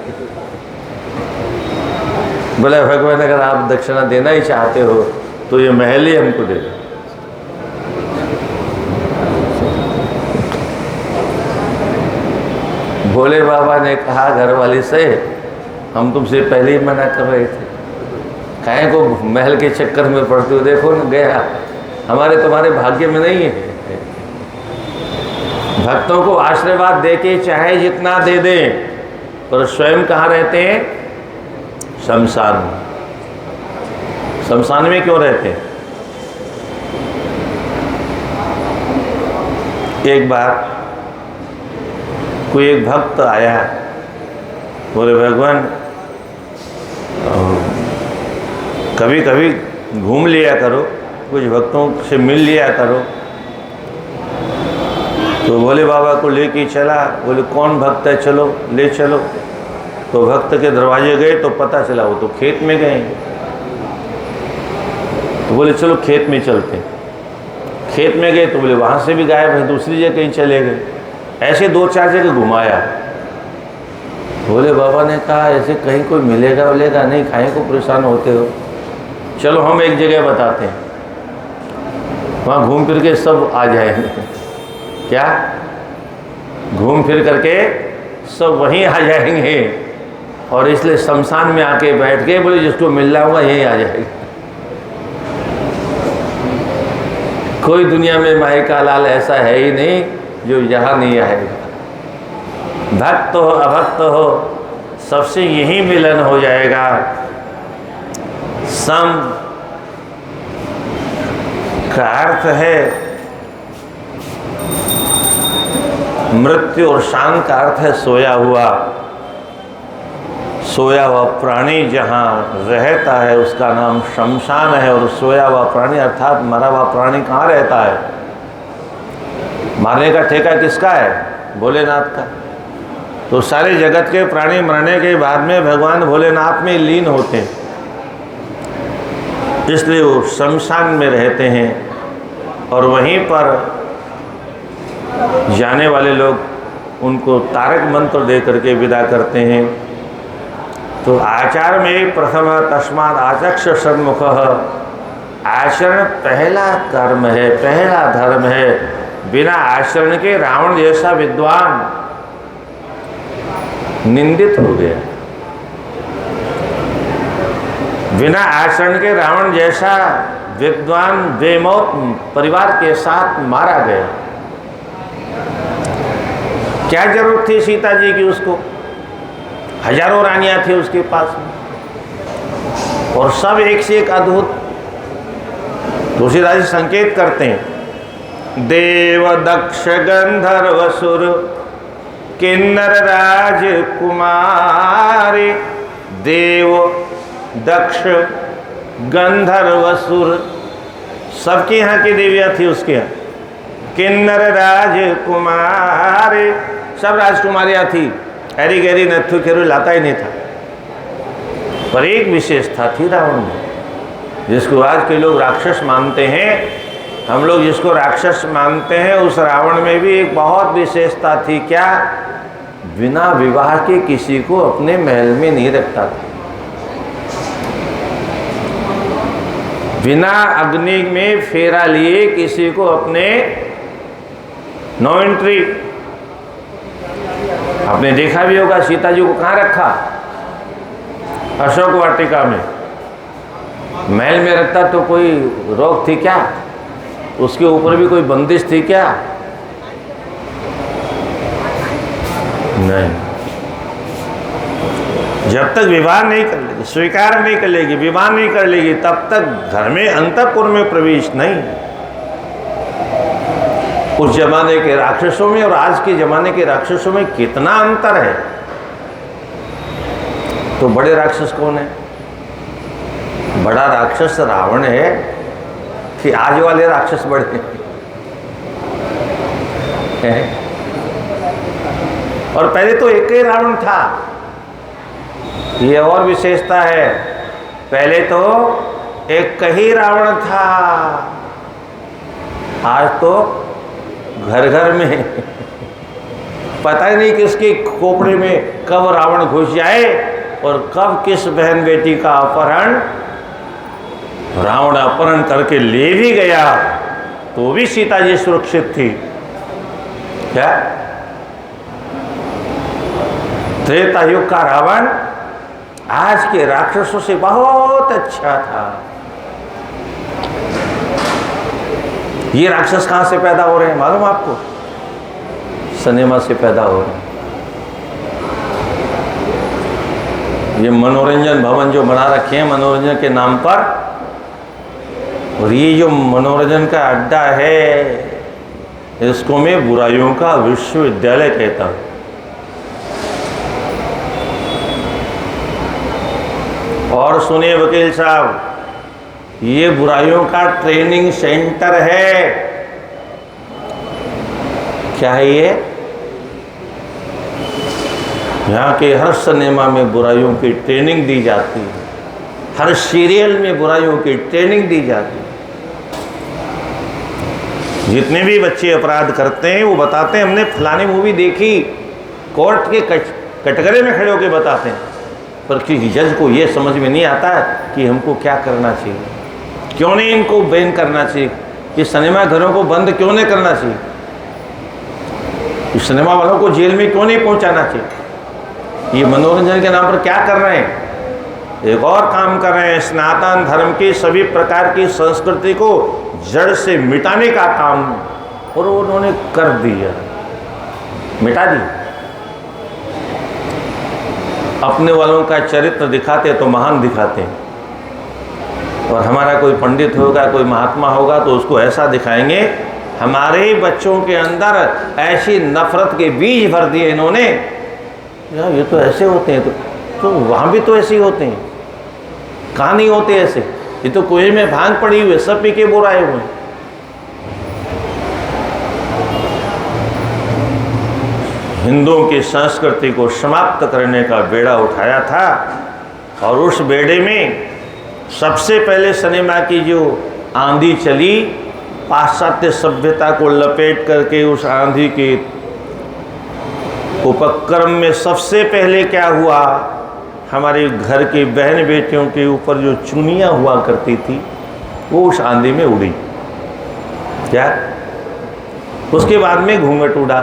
बोले भगवान अगर आप दक्षिणा देना ही चाहते हो तो ये महल ही हमको दे दो। भोले बाबा ने कहा घरवाली से, हम तुमसे पहले ही मना कर रहे थे, काहे को महल के चक्कर में पड़ते हो? देखो न गया, हमारे तुम्हारे भाग्य में नहीं है। भक्तों को आशीर्वाद देके चाहे जितना दे दें, पर स्वयं कहाँ रहते हैं? शमशान में। शमशान में क्यों रहते हैं? एक बार कोई एक भक्त आया, बोले भगवान कभी कभी घूम लिया करो, कुछ भक्तों से मिल लिया करो। तो भोले बाबा को लेके चला। बोले कौन भक्त है, चलो ले चलो। तो भक्त के दरवाजे गए तो पता चला वो तो खेत में गए। तो बोले चलो खेत में चलते हैं। खेत में गए तो बोले वहाँ से भी गायब है, दूसरी जगह कहीं चले गए। ऐसे 2-4 जगह घुमाया। भोले बाबा ने कहा ऐसे कहीं कोई मिलेगा मिलेगा नहीं, काहे को परेशान होते हो, चलो हम एक जगह बताते हैं, वहाँ घूम फिर के सब आ जाएंगे। क्या घूम फिर करके सब वहीं आ जाएंगे, और इसलिए शमशान में आके बैठ के बोले जिसको मिलना होगा यहीं आ जाएगा। कोई दुनिया में माई का लाल ऐसा है ही नहीं जो यहाँ नहीं आएगा। भक्त हो अभक्त हो सबसे यही मिलन हो जाएगा। सम का अर्थ है मृत्यु और शांत का अर्थ है सोया हुआ। सोया हुआ प्राणी जहाँ रहता है उसका नाम शमशान है। और सोया हुआ प्राणी अर्थात मरा हुआ प्राणी कहाँ रहता है? मारने का ठेका किसका है? भोलेनाथ का। तो सारे जगत के प्राणी मरने के बाद में भगवान भोलेनाथ में लीन होते हैं, इसलिए वो शमशान में रहते हैं। और वहीं पर जाने वाले लोग उनको तारक मंत्र दे करके विदा करते हैं। तो आचार में प्रथम तस्मात् आचक्ष सन्मुख, आचरण पहला कर्म है, पहला धर्म है। बिना आचरण के रावण जैसा विद्वान निंदित हो गया। बिना आचरण के रावण जैसा विद्वान बेमौत परिवार के साथ मारा गया। क्या जरूरत थी सीता जी की? उसको हजारों रानियां थी उसके पास में, और सब एक से एक अद्भुत। तुलसीदास जी संकेत करते हैं, देव दक्ष गंधर्व सुर किन्नर राजकुमारी। देव दक्ष गंधर्व सुर सबके यहाँ की देवियाँ थी उसके यहाँ। किन्नर राजकुमारी सब राजकुमारियाँ थी। ऐरी गैरी नथु खेरू लाता ही नहीं था। पर एक विशेषता थी रावण में, जिसको आज के लोग राक्षस मानते हैं। हम लोग जिसको राक्षस मानते हैं उस रावण में भी एक बहुत विशेषता थी। क्या? बिना विवाह के किसी को अपने महल में नहीं रखता था। बिना अग्नि में फेरा लिए किसी को अपने नो एंट्री। आपने देखा भी होगा सीता जी को कहाँ रखा? अशोक वाटिका में। महल में रखता तो कोई रोक थी क्या? उसके ऊपर भी कोई बंदिश थी क्या? नहीं। जब तक विवाह नहीं कर लेगी, स्वीकार नहीं कर लेगी, विवाह नहीं कर लेगी, तब तक घर में अंतःपुर में प्रवेश नहीं। उस जमाने के राक्षसों में और आज के जमाने के राक्षसों में कितना अंतर है। तो बड़े राक्षस कौन है? बड़ा राक्षस रावण है कि आज वाले राक्षस बड़े हैं? और पहले तो एक ही रावण था। ये और विशेषता है, पहले तो एक ही रावण था, आज तो घर घर में पता ही नहीं किसके खोपड़े में कब रावण घुस जाए और कब किस बहन बेटी का अपहरण रावण अपहरण करके ले भी गया, तो भी सीता जी सुरक्षित थी क्या? त्रेता युग का रावण आज के राक्षसों से बहुत अच्छा था। ये राक्षस कहां से पैदा हो रहे हैं मालूम आपको? सिनेमा से पैदा हो रहे हैं। ये मनोरंजन भवन जो बना रखे हैं मनोरंजन के नाम पर, और ये जो मनोरंजन का अड्डा है, इसको मैं बुराइयों का विश्वविद्यालय कहता हूं। और सुनिए वकील साहब, ये बुराइयों का ट्रेनिंग सेंटर है। क्या है ये? यहाँ के हर सिनेमा में बुराइयों की ट्रेनिंग दी जाती है, हर सीरियल में बुराइयों की ट्रेनिंग दी जाती है। जितने भी बच्चे अपराध करते हैं वो बताते हैं हमने फलानी मूवी देखी, कोर्ट के कटघरे में खड़े होकर बताते हैं, पर किसी जज को ये समझ में नहीं आता कि हमको क्या करना चाहिए, क्यों नहीं इनको बैन करना चाहिए, ये सिनेमा घरों को बंद क्यों नहीं करना चाहिए, इस सिनेमा वालों को जेल में क्यों नहीं पहुंचाना चाहिए। ये मनोरंजन के नाम पर क्या कर रहे हैं? एक और काम कर रहे हैं, सनातन धर्म की सभी प्रकार की संस्कृति को जड़ से मिटाने का काम, और उन्होंने कर दिया, मिटा दी। अपने वालों का चरित्र दिखाते तो महान दिखाते हैं, और हमारा कोई पंडित होगा, कोई महात्मा होगा तो उसको ऐसा दिखाएंगे। हमारे ही बच्चों के अंदर ऐसी नफरत के बीज भर दिए इन्होंने, यार ये तो ऐसे होते हैं, तो वहाँ भी तो ऐसे ही होते हैं, कहाँ नहीं होते ऐसे, ये तो कुएं में भांग पड़ी हुई, सब पी के बोर आए हुए। हिंदुओं की संस्कृति को समाप्त करने का बेड़ा उठाया था, और उस बेड़े में सबसे पहले सिनेमा की जो आंधी चली, पाश्चात्य सभ्यता को लपेट करके उस आंधी के उपक्रम में सबसे पहले क्या हुआ, हमारे घर की बहन बेटियों के ऊपर जो चुनियाँ हुआ करती थी वो उस आंधी में उड़ी। क्या? उसके बाद में घूंघट उड़ा,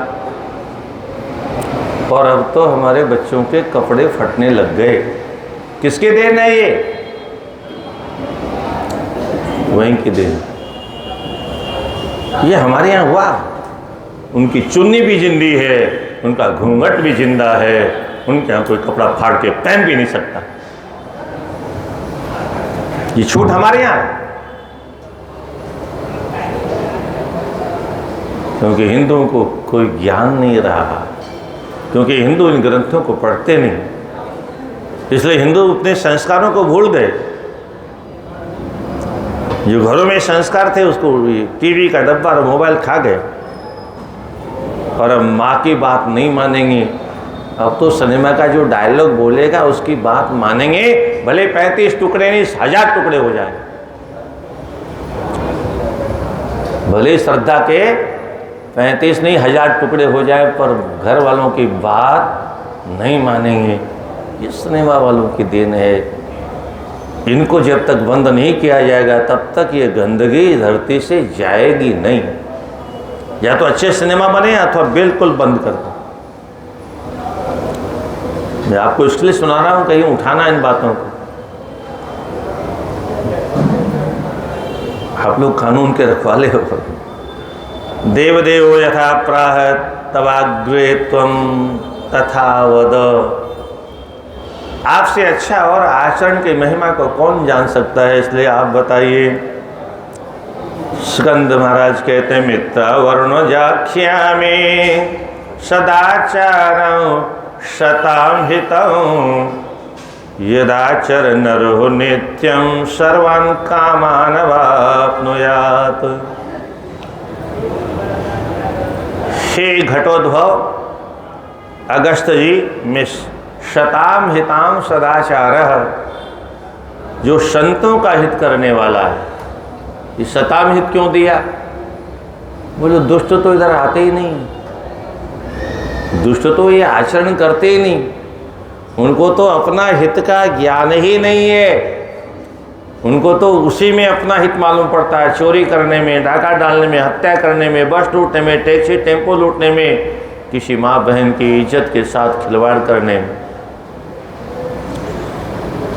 और अब तो हमारे बच्चों के कपड़े फटने लग गए। किसके देन है ये? वहीं की देन। ये हमारे यहाँ हुआ। उनकी चुन्नी भी जिंदी है, उनका घूंघट भी जिंदा है, उनके यहाँ कोई कपड़ा फाड़ के पहन भी नहीं सकता। ये छूट हमारे यहाँ है, क्योंकि हिंदुओं को कोई ज्ञान नहीं रहा, क्योंकि हिंदू इन ग्रंथों को पढ़ते नहीं, इसलिए हिंदू अपने संस्कारों को भूल गए। जो घरों में संस्कार थे उसको टीवी का डब्बा और मोबाइल खा गए, और अब माँ की बात नहीं मानेंगे। अब तो सिनेमा का जो डायलॉग बोलेगा उसकी बात मानेंगे, भले 35 टुकड़े नहीं 1000 टुकड़े हो जाए, भले श्रद्धा के 35 नहीं 1000 टुकड़े हो जाए, पर घर वालों की बात नहीं मानेंगे। ये सिनेमा वालों की देन है। इनको जब तक बंद नहीं किया जाएगा तब तक ये गंदगी धरती से जाएगी नहीं। या तो अच्छे सिनेमा बने अथवा बिल्कुल बंद कर दो। मैं आपको इसलिए सुना रहा हूँ, कहीं उठाना इन बातों को। आप लोग कानून के रखवाले हो। देवदेव यथा प्राह तवाग्रे त्वं तथा वद। आपसे अच्छा और आचरण की महिमा को कौन जान सकता है, इसलिए आप बताइए। स्कंद महाराज कहते हैं, मित्र वर्ण जाख्या में सदाचारं शतां हितं यदाचर नरो नित्यं सर्वान् कामान् वाप्नुयात्। हे घटोद्भव अगस्त जी में शताम हिताम सदाचार, जो संतों का हित करने वाला है। ये शताम हित क्यों दिया? बोलो दुष्ट तो इधर आते ही नहीं, दुष्ट तो ये आचरण करते ही नहीं, उनको तो अपना हित का ज्ञान ही नहीं है। उनको तो उसी में अपना हित मालूम पड़ता है, चोरी करने में, डाका डालने में, हत्या करने में, बस लूटने में, टैक्सी टेम्पो लूटने में, किसी माँ बहन की इज्जत के साथ खिलवाड़ करने में।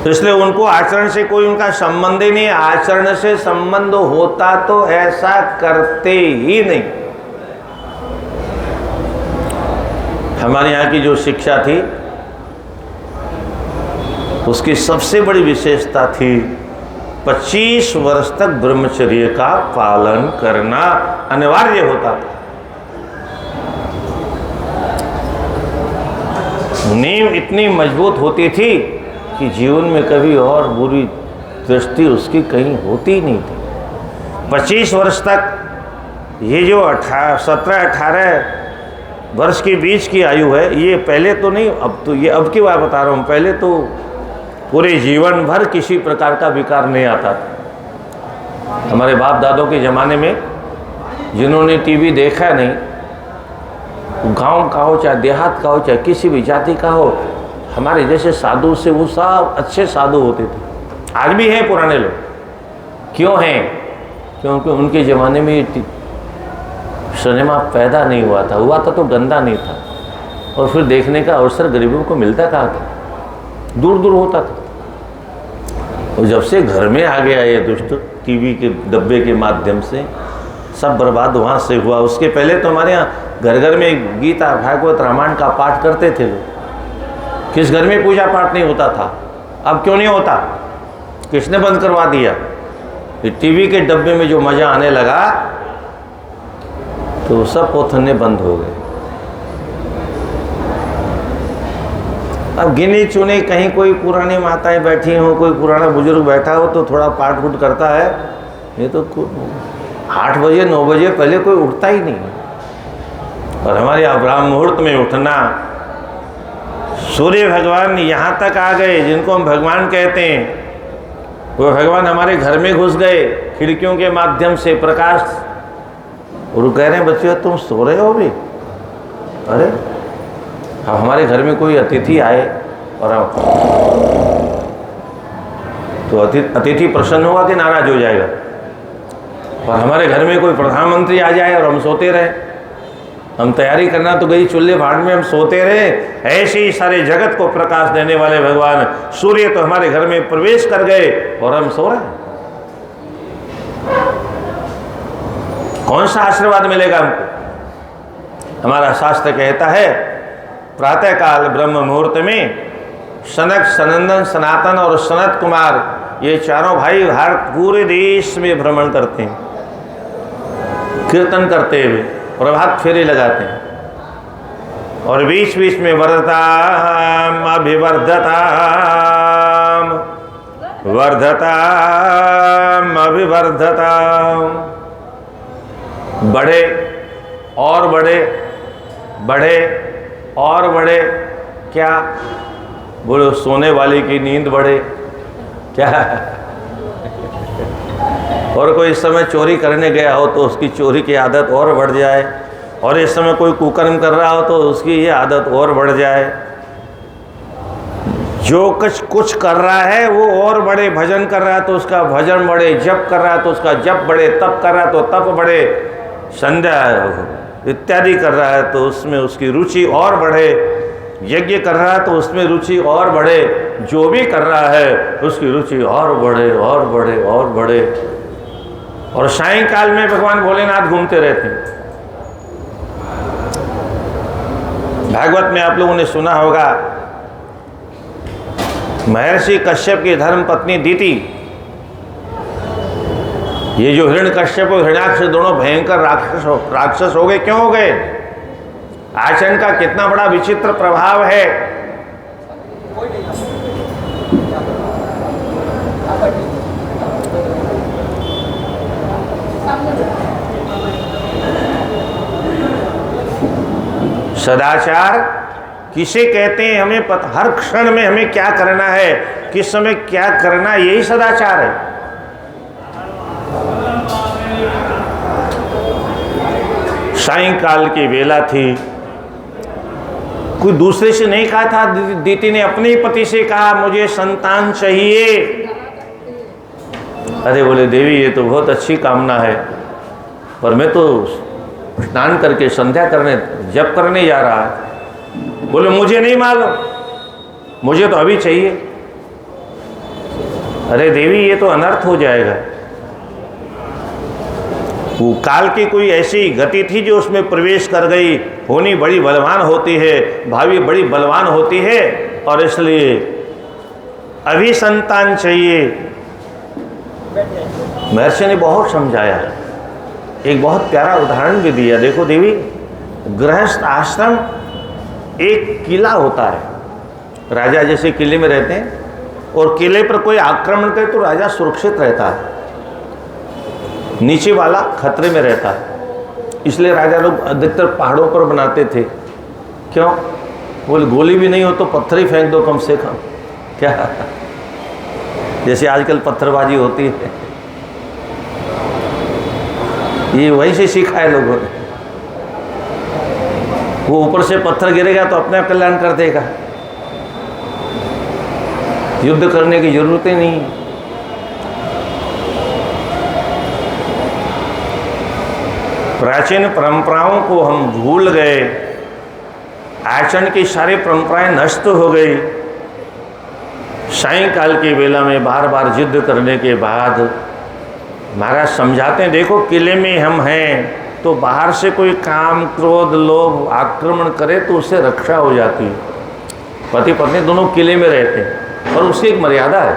तो इसलिए उनको आचरण से कोई उनका संबंध ही नहीं। आचरण से संबंध होता तो ऐसा करते ही नहीं। हमारे यहाँ की जो शिक्षा थी उसकी सबसे बड़ी विशेषता थी 25 वर्ष तक ब्रह्मचर्य का पालन करना अनिवार्य होता था। नींव इतनी मजबूत होती थी कि जीवन में कभी और बुरी दृष्टि उसकी कहीं होती नहीं थी। 25 वर्ष तक ये जो 17-18 वर्ष के बीच की आयु है, ये पहले तो नहीं, अब तो ये अब की बात बता रहा हूँ। पहले तो पूरे जीवन भर किसी प्रकार का विकार नहीं आता था। हमारे बाप दादों के ज़माने में जिन्होंने टीवी देखा नहीं, गांव का हो चाहे देहात का हो चाहे किसी भी जाति का हो, हमारे जैसे साधु से वो सब अच्छे साधु होते थे। आज भी हैं पुराने लोग। क्यों हैं? क्योंकि उनके ज़माने में सिनेमा पैदा नहीं हुआ था, हुआ था तो गंदा नहीं था, और फिर देखने का अवसर गरीबों को मिलता कहाँ था, दूर दूर होता था। और जब से घर में आ गया ये दुष्ट टीवी के डब्बे के माध्यम से, सब बर्बाद वहाँ से हुआ। उसके पहले तो हमारे यहाँ घर घर में गीता भागवत रामायण का पाठ करते थे लोग। किस घर में पूजा पाठ नहीं होता था? अब क्यों नहीं होता? किसने बंद करवा दिया? ये टीवी के डब्बे में जो मज़ा आने लगा तो सब पोथने बंद हो गए। अब गिनी चुनी कहीं कोई पुरानी माताएं बैठी हो, कोई पुराना बुजुर्ग बैठा हो तो थोड़ा पाठ फूट करता है। ये तो 8 बजे 9 बजे पहले कोई उठता ही नहीं। और हमारे यहाँ ब्राह्म मुहूर्त में उठना, सूर्य भगवान यहाँ तक आ गए जिनको हम भगवान कहते हैं, वो भगवान हमारे घर में घुस गए खिड़कियों के माध्यम से प्रकाश। और कह रहे हैं, बच्चों तुम सो रहे हो भी? अरे अब हमारे घर में कोई अतिथि आए और हम तो अतिथि प्रसन्न होगा कि नाराज हो जाएगा? और हमारे घर में कोई प्रधानमंत्री आ जाए और हम सोते रहे, हम तैयारी करना तो गई चूल्हे भाड़ में, हम सोते रहे। ऐसे ही सारे जगत को प्रकाश देने वाले भगवान सूर्य तो हमारे घर में प्रवेश कर गए और हम सो रहे हैं। कौन सा आशीर्वाद मिलेगा हमको? हमारा शास्त्र कहता है, प्रातःकाल ब्रह्म मुहूर्त में सनक, सनंदन, सनातन और सनत कुमार, ये चारों भाई भारत पूरे देश में भ्रमण करते हैं, कीर्तन करते हुए प्रभात फेरी लगाते हैं। और बीच बीच में वर्धताम अभिवर्धताम, वर्धताम अभिवर्धताम, बढ़े और बढ़े, बढ़े और बढ़े। क्या बोलो? सोने वाले की नींद बढ़े क्या? और कोई इस समय चोरी करने गया हो तो उसकी चोरी की आदत और बढ़ जाए, और इस समय कोई कुकर्म कर रहा हो तो उसकी ये आदत और बढ़ जाए। जो कुछ कर रहा है वो और बढ़े, भजन कर रहा है तो उसका भजन बढ़े, जप कर रहा है तो उसका जप बढ़े, तप कर रहा है तो तप बढ़े, संध्या इत्यादि कर रहा है तो उसमें उसकी रुचि और बढ़े, यज्ञ कर रहा है तो उसमें रुचि और बढ़े, जो भी कर रहा है उसकी रुचि और बढ़े और बढ़े और बढ़े। और सायंकाल में भगवान भोलेनाथ घूमते रहते हैं। भागवत में आप लोगों ने सुना होगा, महर्षि कश्यप की धर्म पत्नी दीति, ये जो हिरण्यकश्यप और हिरण्याक्ष दोनों भयंकर राक्षस हो गए। क्यों हो गए? आचरण का कितना बड़ा विचित्र प्रभाव है। सदाचार किसे कहते हैं? हमें हर क्षण में हमें क्या करना है, किस समय क्या करना, यही सदाचार है। सायंकाल की वेला थी, कोई दूसरे से नहीं कहा था, दीति ने अपने ही पति से कहा मुझे संतान चाहिए। अरे बोले देवी ये तो बहुत अच्छी कामना है, पर मैं तो स्नान करके संध्या करने जप करने जा रहा है। बोले मुझे नहीं मालूम, मुझे तो अभी चाहिए। अरे देवी ये तो अनर्थ हो जाएगा। वो काल की कोई ऐसी गति थी जो उसमें प्रवेश कर गई। होनी बड़ी बलवान होती है, भावी बड़ी बलवान होती है, और इसलिए अभी संतान चाहिए। महर्षि ने बहुत समझाया, एक बहुत प्यारा उदाहरण भी दिया। देखो देवी, गृहस्थ आश्रम एक किला होता है। राजा जैसे किले में रहते हैं, और किले पर कोई आक्रमण करे तो राजा सुरक्षित रहता है, नीचे वाला खतरे में रहता है। इसलिए राजा लोग अधिकतर पहाड़ों पर बनाते थे। क्यों? बोले गोली भी नहीं हो तो पत्थर ही फेंक दो कम से कम, क्या जैसे आजकल पत्थरबाजी होती है, ये वहीं से सीखा है लोगों ने। वो ऊपर से पत्थर गिरेगा तो अपने आप कल्याण कर देगा, युद्ध करने की जरूरत ही नहीं। प्राचीन परंपराओं को हम भूल गए, आचरण की सारी परंपराएं नष्ट हो गई। सायंकाल की वेला में बार बार जिद करने के बाद महाराज समझाते हैं, देखो किले में हम हैं तो बाहर से कोई काम क्रोध लोभ आक्रमण करे तो उससे रक्षा हो जाती है। पति पत्नी दोनों किले में रहते हैं, और उसकी एक मर्यादा है,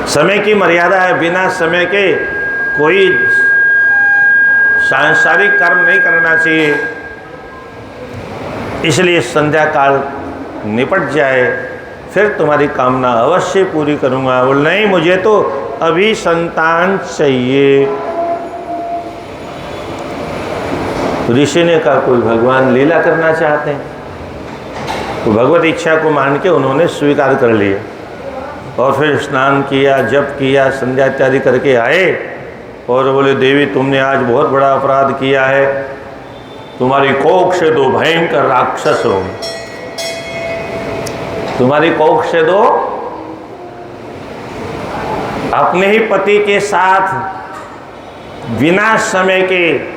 समय की मर्यादा है। बिना समय के कोई सांसारिक कर्म नहीं करना चाहिए। इसलिए संध्या काल निपट जाए, फिर तुम्हारी कामना अवश्य पूरी करूंगा। बोल नहीं, मुझे तो अभी संतान चाहिए। ऋषि ने कहा कोई भगवान लीला करना चाहते हैं, तो भगवत इच्छा को मान के उन्होंने स्वीकार कर लिया, और फिर स्नान किया, जप किया, संध्या इत्यादि करके आए, और बोले देवी तुमने आज बहुत बड़ा अपराध किया है, तुम्हारी कोख से 2 भयंकर राक्षस होंगे। तुम्हारी कोख से 2 अपने ही पति के साथ बिना समय के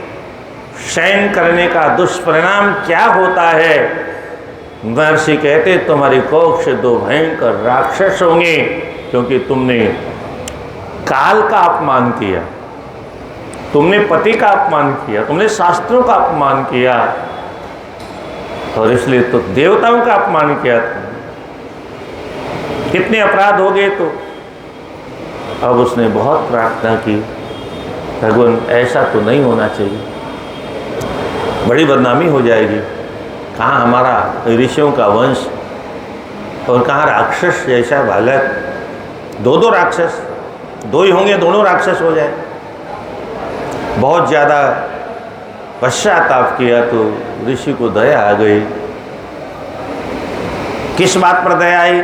शयन करने का दुष्परिणाम क्या होता है? महर्षि कहते तुम्हारी कोख से 2 भयंकर राक्षस होंगे, क्योंकि तुमने काल का अपमान किया, तुमने पति का अपमान किया, तुमने शास्त्रों का अपमान किया, और इसलिए तो देवताओं का अपमान किया। कितने अपराध हो गए। तो अब उसने बहुत प्रार्थना की, भगवान ऐसा तो नहीं होना चाहिए, बड़ी बदनामी हो जाएगी। कहाँ हमारा ऋषियों का वंश, और कहाँ राक्षस जैसा बालक। 2 राक्षस, 2 ही होंगे, दोनों राक्षस हो जाए। बहुत ज़्यादा पश्चाताप किया तो ऋषि को दया आ गई। किस बात पर दया आई?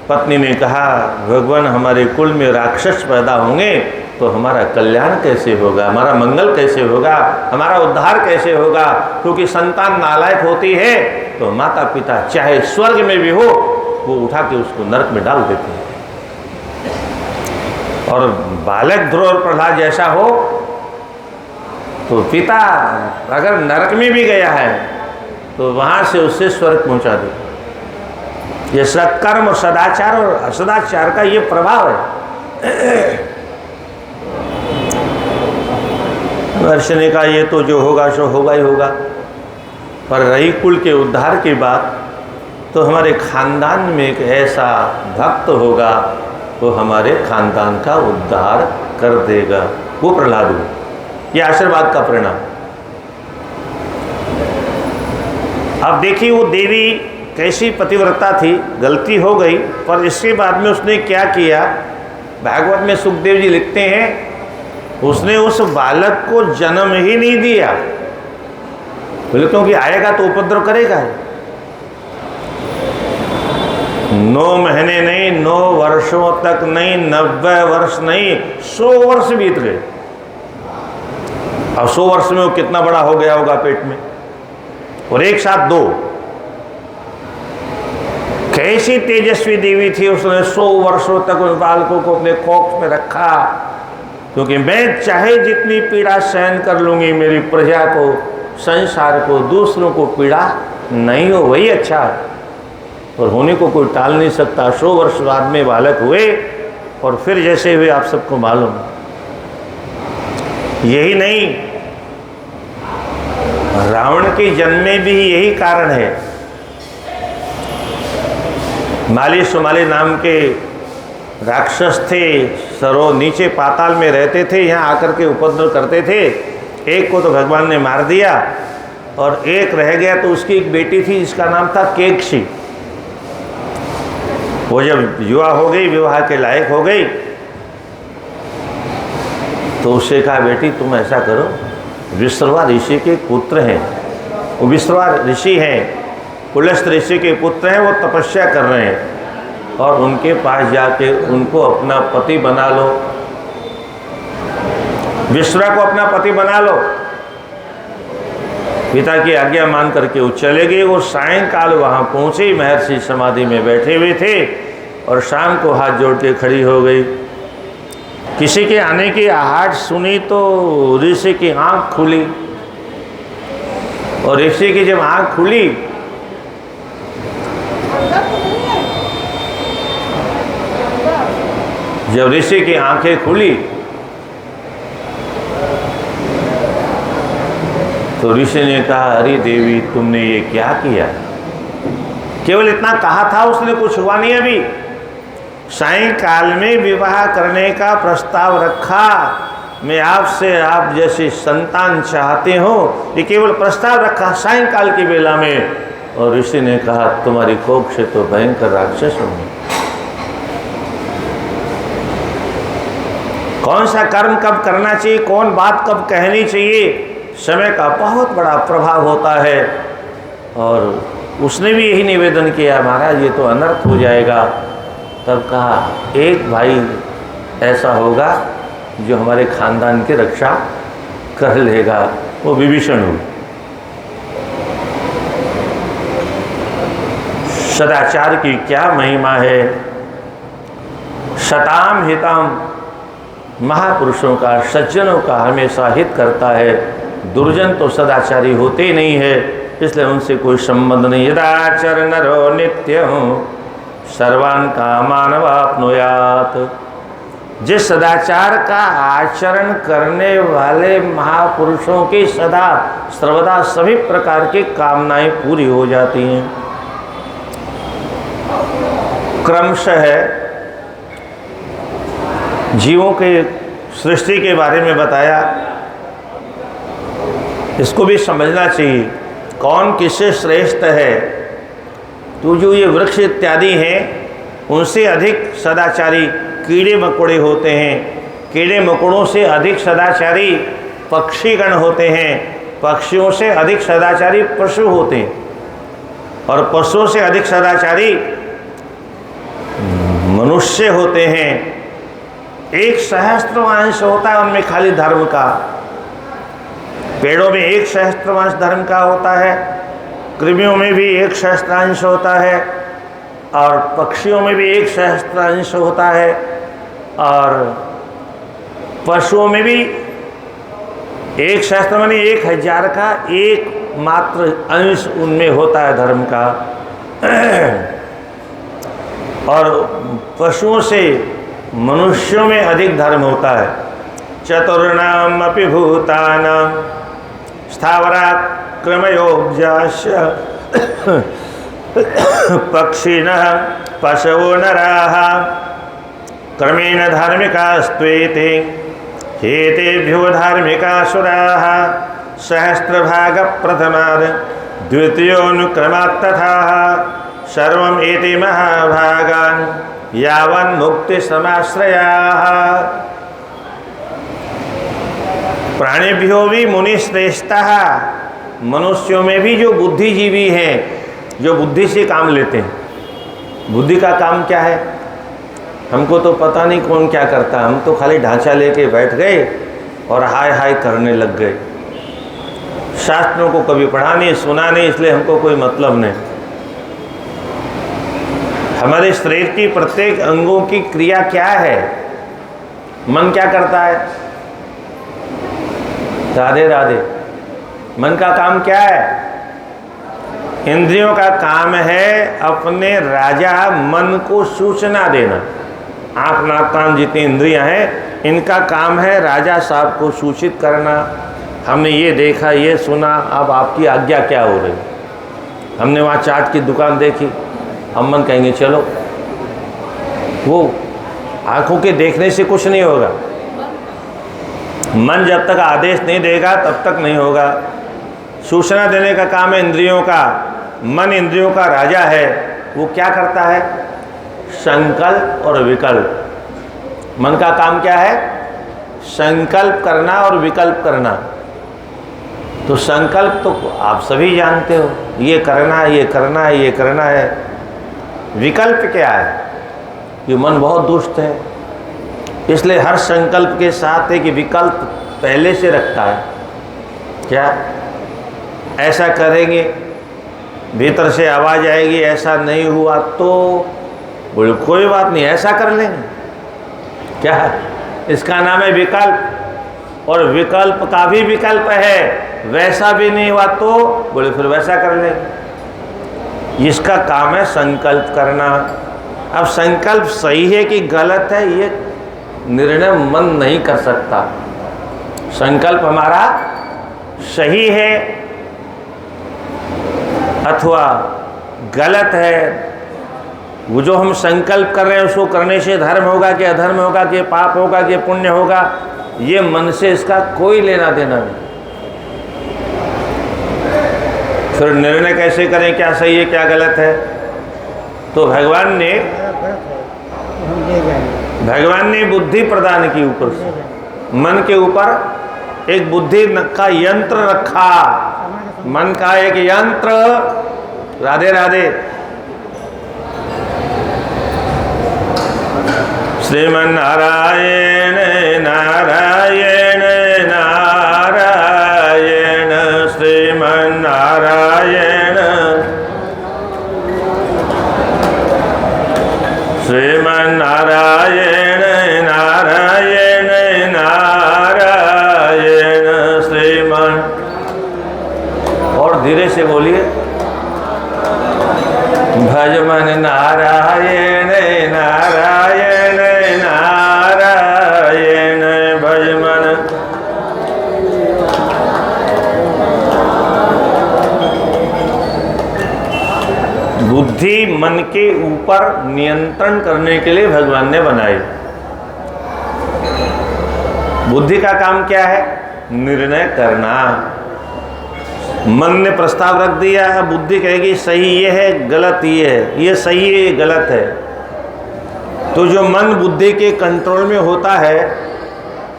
पत्नी ने कहा भगवान हमारे कुल में राक्षस पैदा होंगे तो हमारा कल्याण कैसे होगा, हमारा मंगल कैसे होगा, हमारा उद्धार कैसे होगा? क्योंकि संतान नालायक होती है तो माता पिता चाहे स्वर्ग में भी हो वो उठा के उसको नरक में डाल देते हैं, और बालक ध्रुव और प्रहलाद जैसा हो तो पिता अगर नरक में भी गया है तो वहाँ से उससे स्वर्ग पहुँचा दे। ये सत्कर्म और सदाचार और असदाचार का ये प्रभाव है। महर्षि ने कहा ये तो जो होगा सो होगा ही होगा, पर रही कुल के उद्धार की बात तो हमारे खानदान में एक ऐसा भक्त होगा वो हमारे खानदान का उद्धार कर देगा, वो प्रहलाद हुआ। ये आशीर्वाद का परिणाम। अब देखिए वो देवी कैसी पतिव्रता थी, गलती हो गई, पर इसके बाद में उसने क्या किया। भागवत में सुखदेव जी लिखते हैं उसने उस बालक को जन्म ही नहीं दिया, बोले क्योंकि आएगा तो उपद्रव करेगा। 9 महीने नहीं, 9 वर्षों तक नहीं, 90 वर्ष नहीं, 100 वर्ष बीत गए। अब 100 वर्ष में वो कितना बड़ा हो गया होगा पेट में, और एक साथ 2। कैसी तेजस्वी देवी थी, उसने 100 वर्षों तक उस बालकों को अपने कोख में रखा, क्योंकि मैं चाहे जितनी पीड़ा सहन कर लूंगी, मेरी प्रजा को, संसार को, दूसरों को पीड़ा नहीं हो, वही अच्छा है। और होने को कोई टाल नहीं सकता। 100 वर्ष बाद में बालक हुए और फिर जैसे हुए आप सबको मालूम। यही नहीं, रावण के जन्म में भी यही कारण है। माली सुमाली नाम के राक्षस थे, सरो नीचे पाताल में रहते थे, यहाँ आकर के उपद्रव करते थे। एक को तो भगवान ने मार दिया और एक रह गया, तो उसकी एक बेटी थी जिसका नाम था केकशी। वो जब युवा हो गई, विवाह के लायक हो गई, तो उससे कहा बेटी तुम ऐसा करो, विश्रवा ऋषि के पुत्र हैं, वो विश्रवा ऋषि हैं, पुलस्त ऋषि के पुत्र हैं, वो तपस्या कर रहे हैं, और उनके पास जाके उनको अपना पति बना लो, विश्रवा को अपना पति बना लो। पिता की आज्ञा मान करके वो चले गए। वो सायंकाल वहाँ पहुँचे, महर्षि समाधि में बैठे हुए थे, और शाम को हाथ जोड़ के खड़ी हो गई। किसी के आने की आहट सुनी तो ऋषि की आँख खुली, और ऋषि की जब आँख खुली जब ऋषि की आंखें खुली तो ऋषि ने कहा अरे देवी तुमने ये क्या किया। केवल इतना कहा था उसने, कुछ हुआ नहीं। अभी सायंकाल में विवाह करने का प्रस्ताव रखा, मैं आपसे आप जैसे संतान चाहते हो, ये केवल प्रस्ताव रखा सायंकाल की बेला में। और ऋषि ने कहा तुम्हारी कोख से तो भयंकर राक्षस होंगे। कौन सा कर्म कब करना चाहिए, कौन बात कब कहनी चाहिए, समय का बहुत बड़ा प्रभाव होता है। और उसने भी यही निवेदन किया महाराज ये तो अनर्थ हो जाएगा। तब कहा एक भाई ऐसा होगा जो हमारे खानदान की रक्षा कर लेगा, वो विभीषण हो। सदाचार की क्या महिमा है। शताम हितम, महापुरुषों का, सज्जनों का हमेशा हित करता है। दुर्जन तो सदाचारी होते ही नहीं है, इसलिए उनसे कोई संबंध नहीं। यदाचर नरो नित्यं सर्वान् कामान् वाप्नुयात्। जिस सदाचार का आचरण करने वाले महापुरुषों की सदा सर्वदा सभी प्रकार की कामनाएं पूरी हो जाती हैं। क्रमशः जीवों के सृष्टि के बारे में बताया, इसको भी समझना चाहिए कौन किससे श्रेष्ठ है। तो जो ये वृक्ष इत्यादि हैं उनसे अधिक सदाचारी कीड़े मकोड़े होते हैं, कीड़े मकोड़ों से अधिक सदाचारी पक्षीगण होते हैं, पक्षियों से अधिक सदाचारी पशु होते हैं, और पशुओं से अधिक सदाचारी मनुष्य होते हैं। 1 सहस्त्रवांश होता है उनमें खाली धर्म का। पेड़ों में 1 सहस्त्रवांश धर्म का होता है, कृमियों में भी 1 सहस्त्रांश होता है, और पक्षियों में भी 1 सहस्त्रांश होता है, और पशुओं में भी 1 सहस्त्र माने 1000 का 1 मात्र अंश उनमें होता है धर्म का। और पशुओं से मनुष्यों में अधिक धर्म होता है। चतुर्णामपि भूतानां स्थावरात् क्रमयोऽब्जाश्च पक्षिणः पशवो नराः क्रमेण धार्मिकास्त्वेते हेतेभ्यो धार्मिकासुराः सहस्रभागप्रथमाद् द्वितीयोऽनुक्रमात् तथा सर्वम् एते महाभागान् यावन्मुक्तिसमाश्रयाः। प्राणिभ्यो भी मुनिश्रेष्ठः, मनुष्यों में भी जो बुद्धिजीवी हैं, जो बुद्धि से काम लेते हैं। बुद्धि का काम क्या है? हमको तो पता नहीं कौन क्या करता, हम तो खाली ढांचा लेके बैठ गए और हाय हाय करने लग गए। शास्त्रों को कभी पढ़ा नहीं, सुना नहीं, इसलिए हमको कोई मतलब नहीं। हमारे शरीर की प्रत्येक अंगों की क्रिया क्या है? मन क्या करता है? राधे राधे। मन का काम क्या है? इंद्रियों का काम है अपने राजा मन को सूचना देना। आँख नाक कान जितनी इंद्रियां हैं, इनका काम है राजा साहब को सूचित करना। हमने ये देखा, ये सुना, अब आपकी आज्ञा क्या हो रही? हमने वहाँ चाट की दुकान देखी, हम मन कहेंगे चलो। वो आँखों के देखने से कुछ नहीं होगा। मन जब तक आदेश नहीं देगा तब तक नहीं होगा। सूचना देने का काम है इंद्रियों का। मन इंद्रियों का राजा है। वो क्या करता है? संकल्प और विकल्प। मन का काम क्या है? संकल्प करना और विकल्प करना। तो संकल्प तो आप सभी जानते हो, ये करना है, ये करना है, ये करना है। विकल्प क्या है? ये मन बहुत दुष्ट है, इसलिए हर संकल्प के साथ एक विकल्प पहले से रखता है। क्या? ऐसा करेंगे, भीतर से आवाज़ आएगी ऐसा नहीं हुआ तो बोले कोई बात नहीं, ऐसा कर लेंगे। क्या? इसका नाम है विकल्प। और विकल्प का भी विकल्प है, वैसा भी नहीं हुआ तो बोले फिर वैसा कर लेंगे। इसका काम है संकल्प करना। अब संकल्प सही है कि गलत है, ये निर्णय मन नहीं कर सकता। संकल्प हमारा सही है अथवा गलत है। वो जो हम संकल्प कर रहे हैं उसको करने से धर्म होगा कि अधर्म होगा कि पाप होगा कि पुण्य होगा, ये मन से इसका कोई लेना देना नहीं। फिर निर्णय कैसे करें क्या सही है क्या गलत है? तो भगवान ने बुद्धि प्रदान की ऊपर से। मन के ऊपर एक बुद्धि का यंत्र रखा। मन का एक यंत्र। राधे राधे। श्रीमन्नारायण नारायण नारायण श्रीमन्नारायण श्रीमन्नारायण नारायण नारायण श्रीमन्। और धीरे से बोलिए, भज मन नारायण नारायण नारायण भज मन। बुद्धि मन के ऊपर नियंत्रण करने के लिए भगवान ने बनाई। बुद्धि का काम क्या है? निर्णय करना। मन ने प्रस्ताव रख दिया है, बुद्धि कहेगी सही ये है, गलत ये है, ये सही है, ये गलत है। तो जो मन बुद्धि के कंट्रोल में होता है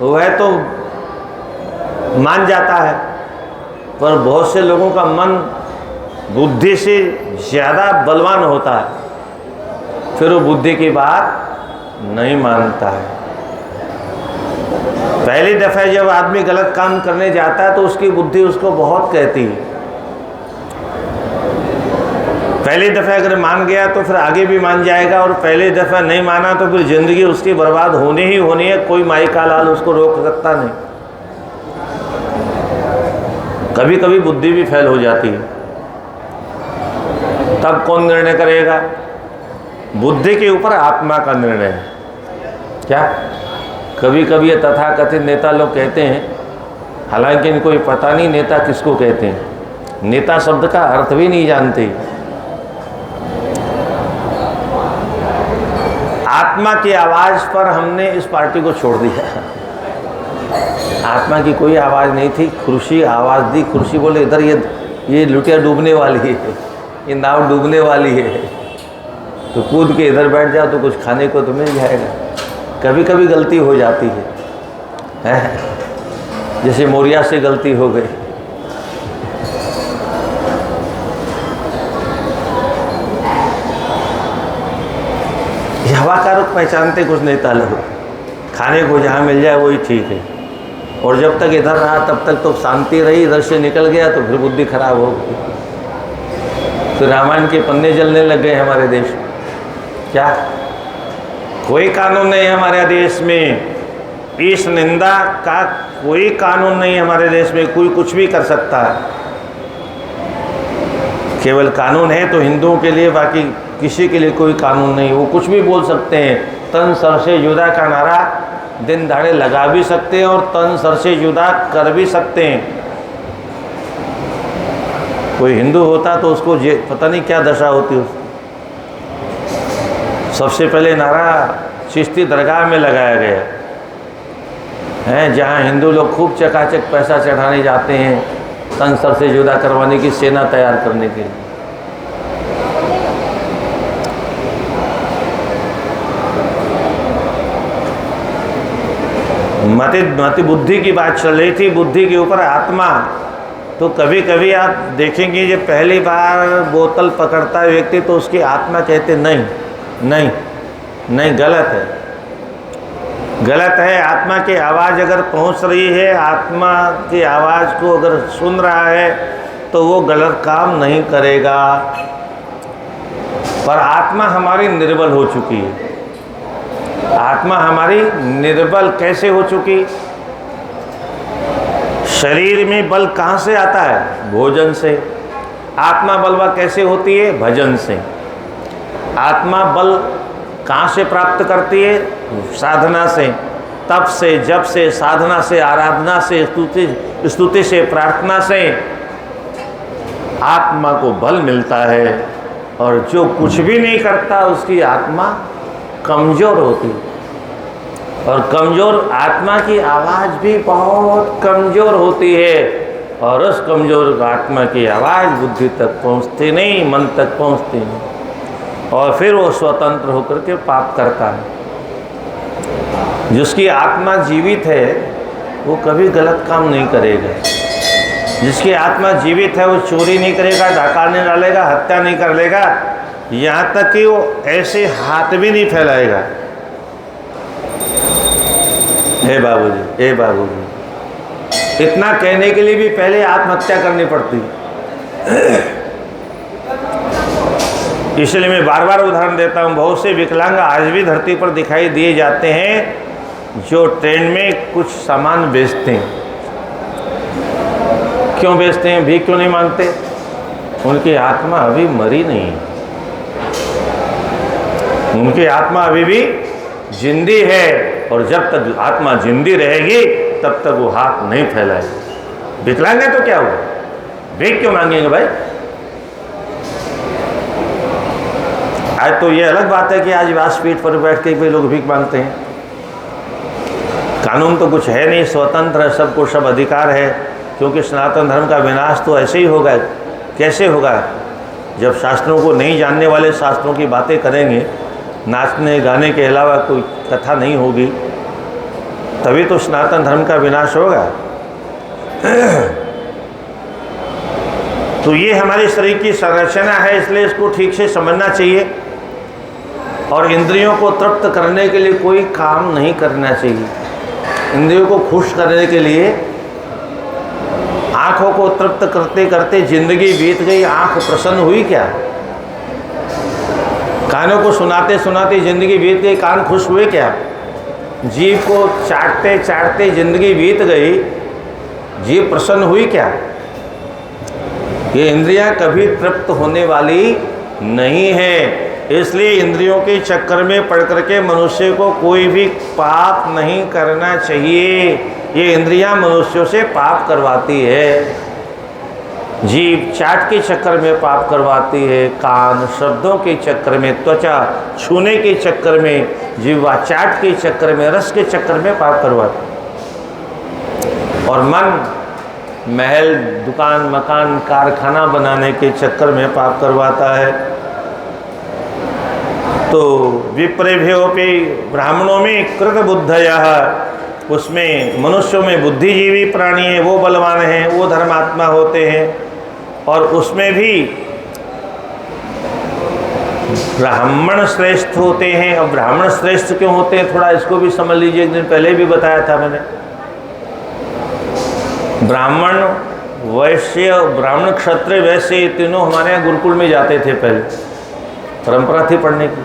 वह तो मान जाता है, पर बहुत से लोगों का मन बुद्धि से ज़्यादा बलवान होता है, फिर वो बुद्धि की बात नहीं मानता है। पहली दफ़ा जब आदमी गलत काम करने जाता है तो उसकी बुद्धि उसको बहुत कहती है। पहली दफ़ा अगर मान गया तो फिर आगे भी मान जाएगा, और पहली दफ़ा नहीं माना तो फिर ज़िंदगी उसकी बर्बाद होनी ही होनी है। कोई माई का लाल उसको रोक सकता नहीं। कभी कभी बुद्धि भी फेल हो जाती है, तब कौन निर्णय करेगा? बुद्धि के ऊपर आत्मा का निर्णय है। क्या? कभी कभी ये तथाकथित नेता लोग कहते हैं, हालांकि इनको ये पता नहीं नेता किसको कहते हैं, नेता शब्द का अर्थ भी नहीं जानते। आत्मा की आवाज़ पर हमने इस पार्टी को छोड़ दिया। आत्मा की कोई आवाज़ नहीं थी, खुर्शी आवाज़ दी। खुर्शी बोले इधर ये लुटिया डूबने वाली है, ये नाव डूबने वाली है, तो कूद के इधर बैठ जाओ तो कुछ खाने को तो मिल जाएगा। कभी कभी गलती हो जाती है, जैसे मोरिया से गलती हो गई। हवा का रुख पहचानते कुछ नेता लोग, खाने को जहाँ मिल जाए वही ठीक है। और जब तक इधर रहा तब तक तो शांति रही, इधर से निकल गया तो फिर बुद्धि खराब हो गई, फिर रामायण के पन्ने जलने लग गए हमारे देश में। क्या कोई कानून नहीं है हमारे देश में, इस निंदा का कोई कानून नहीं है हमारे देश में, कोई कुछ भी कर सकता है। केवल कानून है तो हिंदुओं के लिए, बाकी किसी के लिए कोई कानून नहीं। वो कुछ भी बोल सकते हैं। तन सर से जुदा का नारा दिन दहाड़े लगा भी सकते हैं और तन सर से जुदा कर भी सकते हैं। कोई हिंदू होता तो उसको पता नहीं क्या दशा होती उसकी। सबसे पहले नारा चिश्ती दरगाह में लगाया गया है, जहाँ हिंदू लोग खूब चकाचक पैसा चढ़ाने जाते हैं तन सर से जुदा करवाने की सेना तैयार करने के लिए। मति बुद्धि की बात चल रही थी, बुद्धि के ऊपर आत्मा। तो कभी कभी आप देखेंगे जब पहली बार बोतल पकड़ता है व्यक्ति तो उसकी आत्मा कहते नहीं नहीं नहीं, गलत है, गलत है। आत्मा की आवाज़ अगर पहुंच रही है, आत्मा की आवाज़ को अगर सुन रहा है तो वो गलत काम नहीं करेगा। पर आत्मा हमारी निर्बल हो चुकी है। आत्मा हमारी निर्बल कैसे हो चुकी? शरीर में बल कहाँ से आता है? भोजन से। आत्मा बलवा कैसे होती है? भजन से। आत्मा बल कहाँ से प्राप्त करती है? साधना से, तप से, जप से, साधना से, आराधना से, स्तुति से, प्रार्थना से आत्मा को बल मिलता है। और जो कुछ भी नहीं करता उसकी आत्मा कमज़ोर होती है। और कमज़ोर आत्मा की आवाज़ भी बहुत कमज़ोर होती है। और उस कमज़ोर आत्मा की आवाज़ बुद्धि तक पहुँचती नहीं, मन तक पहुँचती नहीं, और फिर वो स्वतंत्र होकर के पाप करता है। जिसकी आत्मा जीवित है वो कभी गलत काम नहीं करेगा। जिसकी आत्मा जीवित है वो चोरी नहीं करेगा, डाका नहीं डालेगा, हत्या नहीं कर लेगा, यहाँ तक कि वो ऐसे हाथ भी नहीं फैलाएगा। हे बाबूजी, हे बाबूजी, इतना कहने के लिए भी पहले आत्महत्या करनी पड़ती। इसलिए मैं बार बार उदाहरण देता हूँ। बहुत से विकलांग आज भी धरती पर दिखाई दिए जाते हैं जो ट्रेन में कुछ सामान बेचते हैं। क्यों बेचते हैं? भीख क्यों नहीं मांगते? उनकी आत्मा अभी मरी नहीं, उनकी आत्मा अभी भी जिंदी है। और जब तक आत्मा जिंदी रहेगी तब तक वो हाथ नहीं फैलाएगी। विकलांग है तो क्या हुआ? भीख क्यों मांगेंगे भाई? आज तो ये अलग बात है कि आज व्यासपीठ पर बैठ के भी लोग भीख मांगते हैं। कानून तो कुछ है नहीं, स्वतंत्र है, सबको सब अधिकार है। क्योंकि सनातन धर्म का विनाश तो ऐसे ही होगा। कैसे होगा? जब शास्त्रों को नहीं जानने वाले शास्त्रों की बातें करेंगे, नाचने गाने के अलावा कोई कथा नहीं होगी, तभी तो सनातन धर्म का विनाश होगा। तो ये हमारे शरीर की संरचना है, इसलिए इसको ठीक से समझना चाहिए। और इंद्रियों को तृप्त करने के लिए कोई काम नहीं करना चाहिए। इंद्रियों को खुश करने के लिए आँखों को तृप्त करते करते जिंदगी बीत गई, आँख प्रसन्न हुई क्या? कानों को सुनाते सुनाते जिंदगी बीत गई, कान खुश हुए क्या? जीभ को चाटते चाटते जिंदगी बीत गई, जीभ प्रसन्न हुई क्या? ये इंद्रियां कभी तृप्त होने वाली नहीं है। इसलिए इंद्रियों के चक्कर में पड़ करके मनुष्य को कोई भी पाप नहीं करना चाहिए। ये इंद्रियां मनुष्यों से पाप करवाती है। जीभ चाट के चक्कर में पाप करवाती है, कान शब्दों के चक्कर में, त्वचा छूने के चक्कर में, जीवा चाट के चक्कर में, रस के चक्कर में पाप करवाती है। और मन महल, दुकान, मकान, कारखाना बनाने के चक्कर में पाप करवाता है। तो विप्रेभ्योपि ब्राह्मणों में कृत बुद्धयः, उसमें मनुष्यों में बुद्धिजीवी प्राणी है, वो बलवान हैं, वो धर्मात्मा होते हैं। और उसमें भी ब्राह्मण श्रेष्ठ होते हैं। अब ब्राह्मण श्रेष्ठ क्यों होते हैं, थोड़ा इसको भी समझ लीजिए। एक दिन पहले भी बताया था मैंने। ब्राह्मण, वैश्य, ब्राह्मण, क्षत्रिय, वैश्य, तीनों हमारे यहाँ गुरुकुल में जाते थे। पहले परंपरा थी पढ़ने की,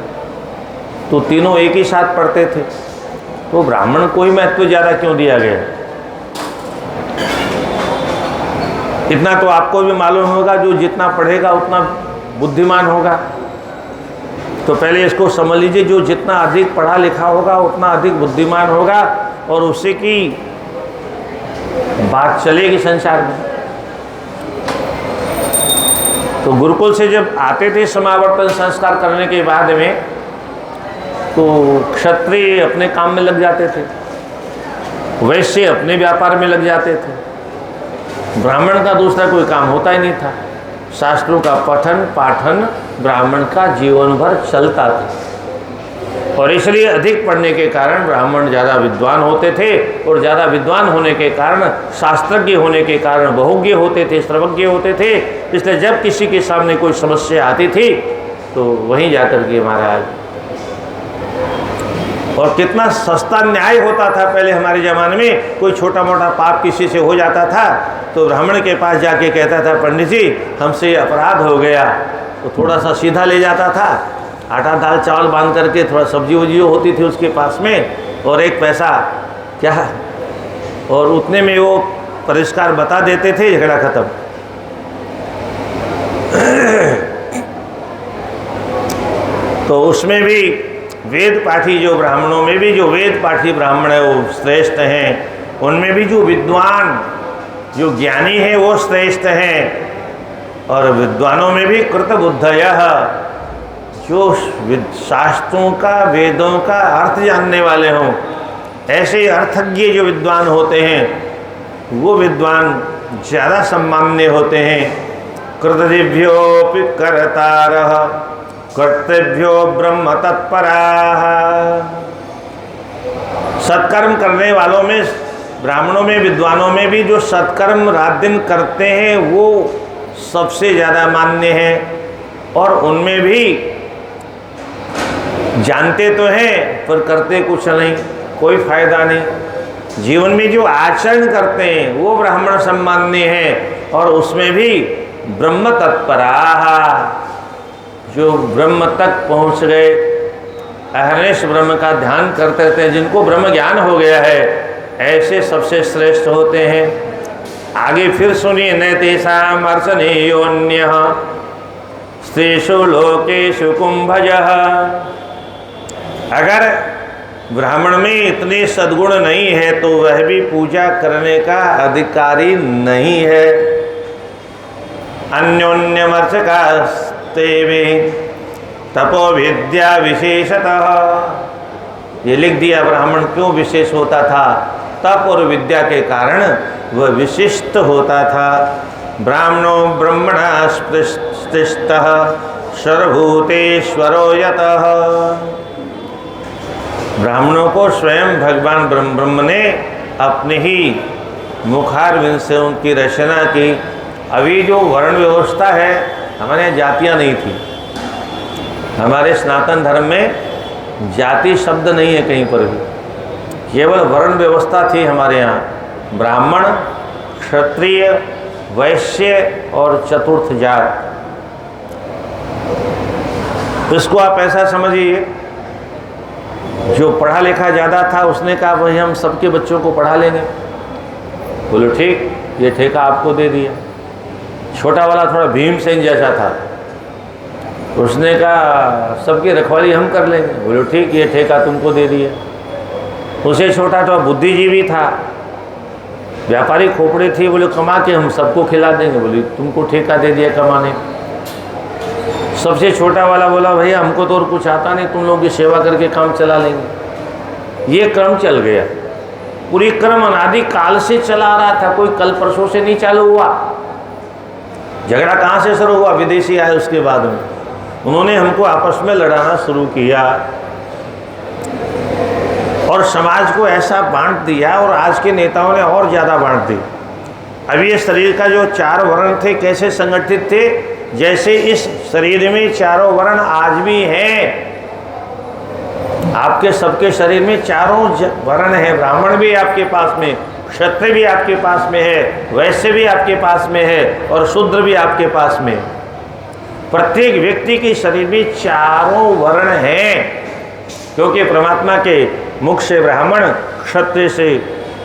तो तीनों एक ही साथ पढ़ते थे। तो ब्राह्मण को ही महत्व ज़्यादा क्यों दिया गया? इतना तो आपको भी मालूम होगा, जो जितना पढ़ेगा उतना बुद्धिमान होगा। तो पहले इसको समझ लीजिए, जो जितना अधिक पढ़ा लिखा होगा उतना अधिक बुद्धिमान होगा, और उसी की बात चलेगी संसार में। तो गुरुकुल से जब आते थे समावर्तन संस्कार करने के बाद में, तो क्षत्रिय अपने काम में लग जाते थे, वैश्य अपने व्यापार में लग जाते थे। ब्राह्मण का दूसरा कोई काम होता ही नहीं था। शास्त्रों का पठन पाठन ब्राह्मण का जीवन भर चलता था। और इसलिए अधिक पढ़ने के कारण ब्राह्मण ज़्यादा विद्वान होते थे, और ज़्यादा विद्वान होने के कारण, शास्त्रज्ञ होने के कारण बहुज्ञ होते थे, सर्वज्ञ होते थे। इसलिए जब किसी के सामने कोई समस्या आती थी तो वहीं जाकर के महाराज, और कितना सस्ता न्याय होता था पहले हमारे ज़माने में। कोई छोटा मोटा पाप किसी से हो जाता था तो ब्राह्मण के पास जाके कहता था, पंडित जी हमसे अपराध हो गया, तो थोड़ा सा सीधा ले जाता था, आटा दाल चावल बांध करके, थोड़ा सब्जी वब्जी होती थी उसके पास में, और एक पैसा क्या, और उतने में वो परिष्कार बता देते थे, झगड़ा खत्म। तो उसमें भी वेद पाठी, जो ब्राह्मणों में भी जो वेद पाठी ब्राह्मण है वो श्रेष्ठ हैं। उनमें भी जो विद्वान, जो ज्ञानी है वो श्रेष्ठ हैं। और विद्वानों में भी कृत बुद्धयः, जो शास्त्रों का, वेदों का अर्थ जानने वाले हों, ऐसे अर्थज्ञ जो विद्वान होते हैं वो विद्वान ज़्यादा सम्मान्य होते हैं। कृतजिभ्योऽपि कर्तारः कर्तव्यो ब्रह्म तत्पराः। सत्कर्म करने वालों में, ब्राह्मणों में, विद्वानों में भी जो सत्कर्म रात दिन करते हैं वो सबसे ज़्यादा मान्य है। और उनमें भी जानते तो हैं पर करते कुछ नहीं, कोई फायदा नहीं। जीवन में जो आचरण करते हैं वो ब्राह्मण सम्मान्य है। और उसमें भी ब्रह्म तत्पराः, जो ब्रह्म तक पहुँच गए, अहर्निश ब्रह्म का ध्यान करते थे, जिनको ब्रह्म ज्ञान हो गया है, ऐसे सबसे श्रेष्ठ होते हैं। आगे फिर सुनिए, न तेषाम् अर्चनीयोऽन्यः स्त्रीषु लोकेषु कुंभजः। अगर ब्राह्मण में इतने सद्गुण नहीं है तो वह भी पूजा करने का अधिकारी नहीं है। अन्योन्यमर्चकास्ते में तपो विद्या विशेषतः। ये लिख दिया ब्राह्मण क्यों विशेष होता था, तप और विद्या के कारण वह विशिष्ट होता था। ब्राह्मणो ब्रह्मणा स्पृष्टः सर्वभूतेश्वरो यतः। ब्राह्मणों को स्वयं भगवान ब्रह्म ने अपने ही मुखारविंद से उनकी रचना की। अभी जो वर्ण व्यवस्था है, हमारे यहाँ जातियाँ नहीं थी। हमारे सनातन धर्म में जाति शब्द नहीं है कहीं पर भी, केवल वर्ण व्यवस्था थी हमारे यहाँ। ब्राह्मण, क्षत्रिय, वैश्य और चतुर्थ जात। इसको आप ऐसा समझिए, जो पढ़ा लिखा ज़्यादा था उसने कहा वही हम सबके बच्चों को पढ़ा लेंगे। बोलो ठीक, ये ठेका आपको दे दिया। छोटा वाला थोड़ा भीमसेन जैसा था, उसने कहा सबकी रखवाली हम कर लेंगे। बोलो ठीक, ये ठेका तुमको दे दिया। उसे छोटा तो बुद्धिजीवी था, व्यापारी खोपड़े थे, बोले कमा के हम सबको खिला देंगे। बोले तुमको ठेका दे दिया कमाने। सबसे छोटा वाला बोला भैया हमको तो और कुछ आता नहीं, तुम लोगों की सेवा करके काम चला लेंगे। ये क्रम चल गया, पूरी क्रम अनादि काल से चला आ रहा था, कोई कल परसों से नहीं चालू हुआ। झगड़ा कहाँ से शुरू हुआ? विदेशी आए उसके बाद में उन्होंने हमको आपस में लड़ाना शुरू किया और समाज को ऐसा बांट दिया, और आज के नेताओं ने और ज़्यादा बांट दी। अब ये शरीर का जो 4 वर्ण थे कैसे संगठित थे? जैसे इस शरीर में चारों वर्ण आज भी हैं। आपके सबके शरीर में चारों वर्ण हैं। ब्राह्मण भी आपके पास में, क्षत्रिय भी आपके पास में है, वैश्य भी आपके पास में है, और शूद्र भी आपके पास में। प्रत्येक व्यक्ति के शरीर में चारों वर्ण हैं, क्योंकि परमात्मा के मुख से ब्राह्मण, क्षत्रिय से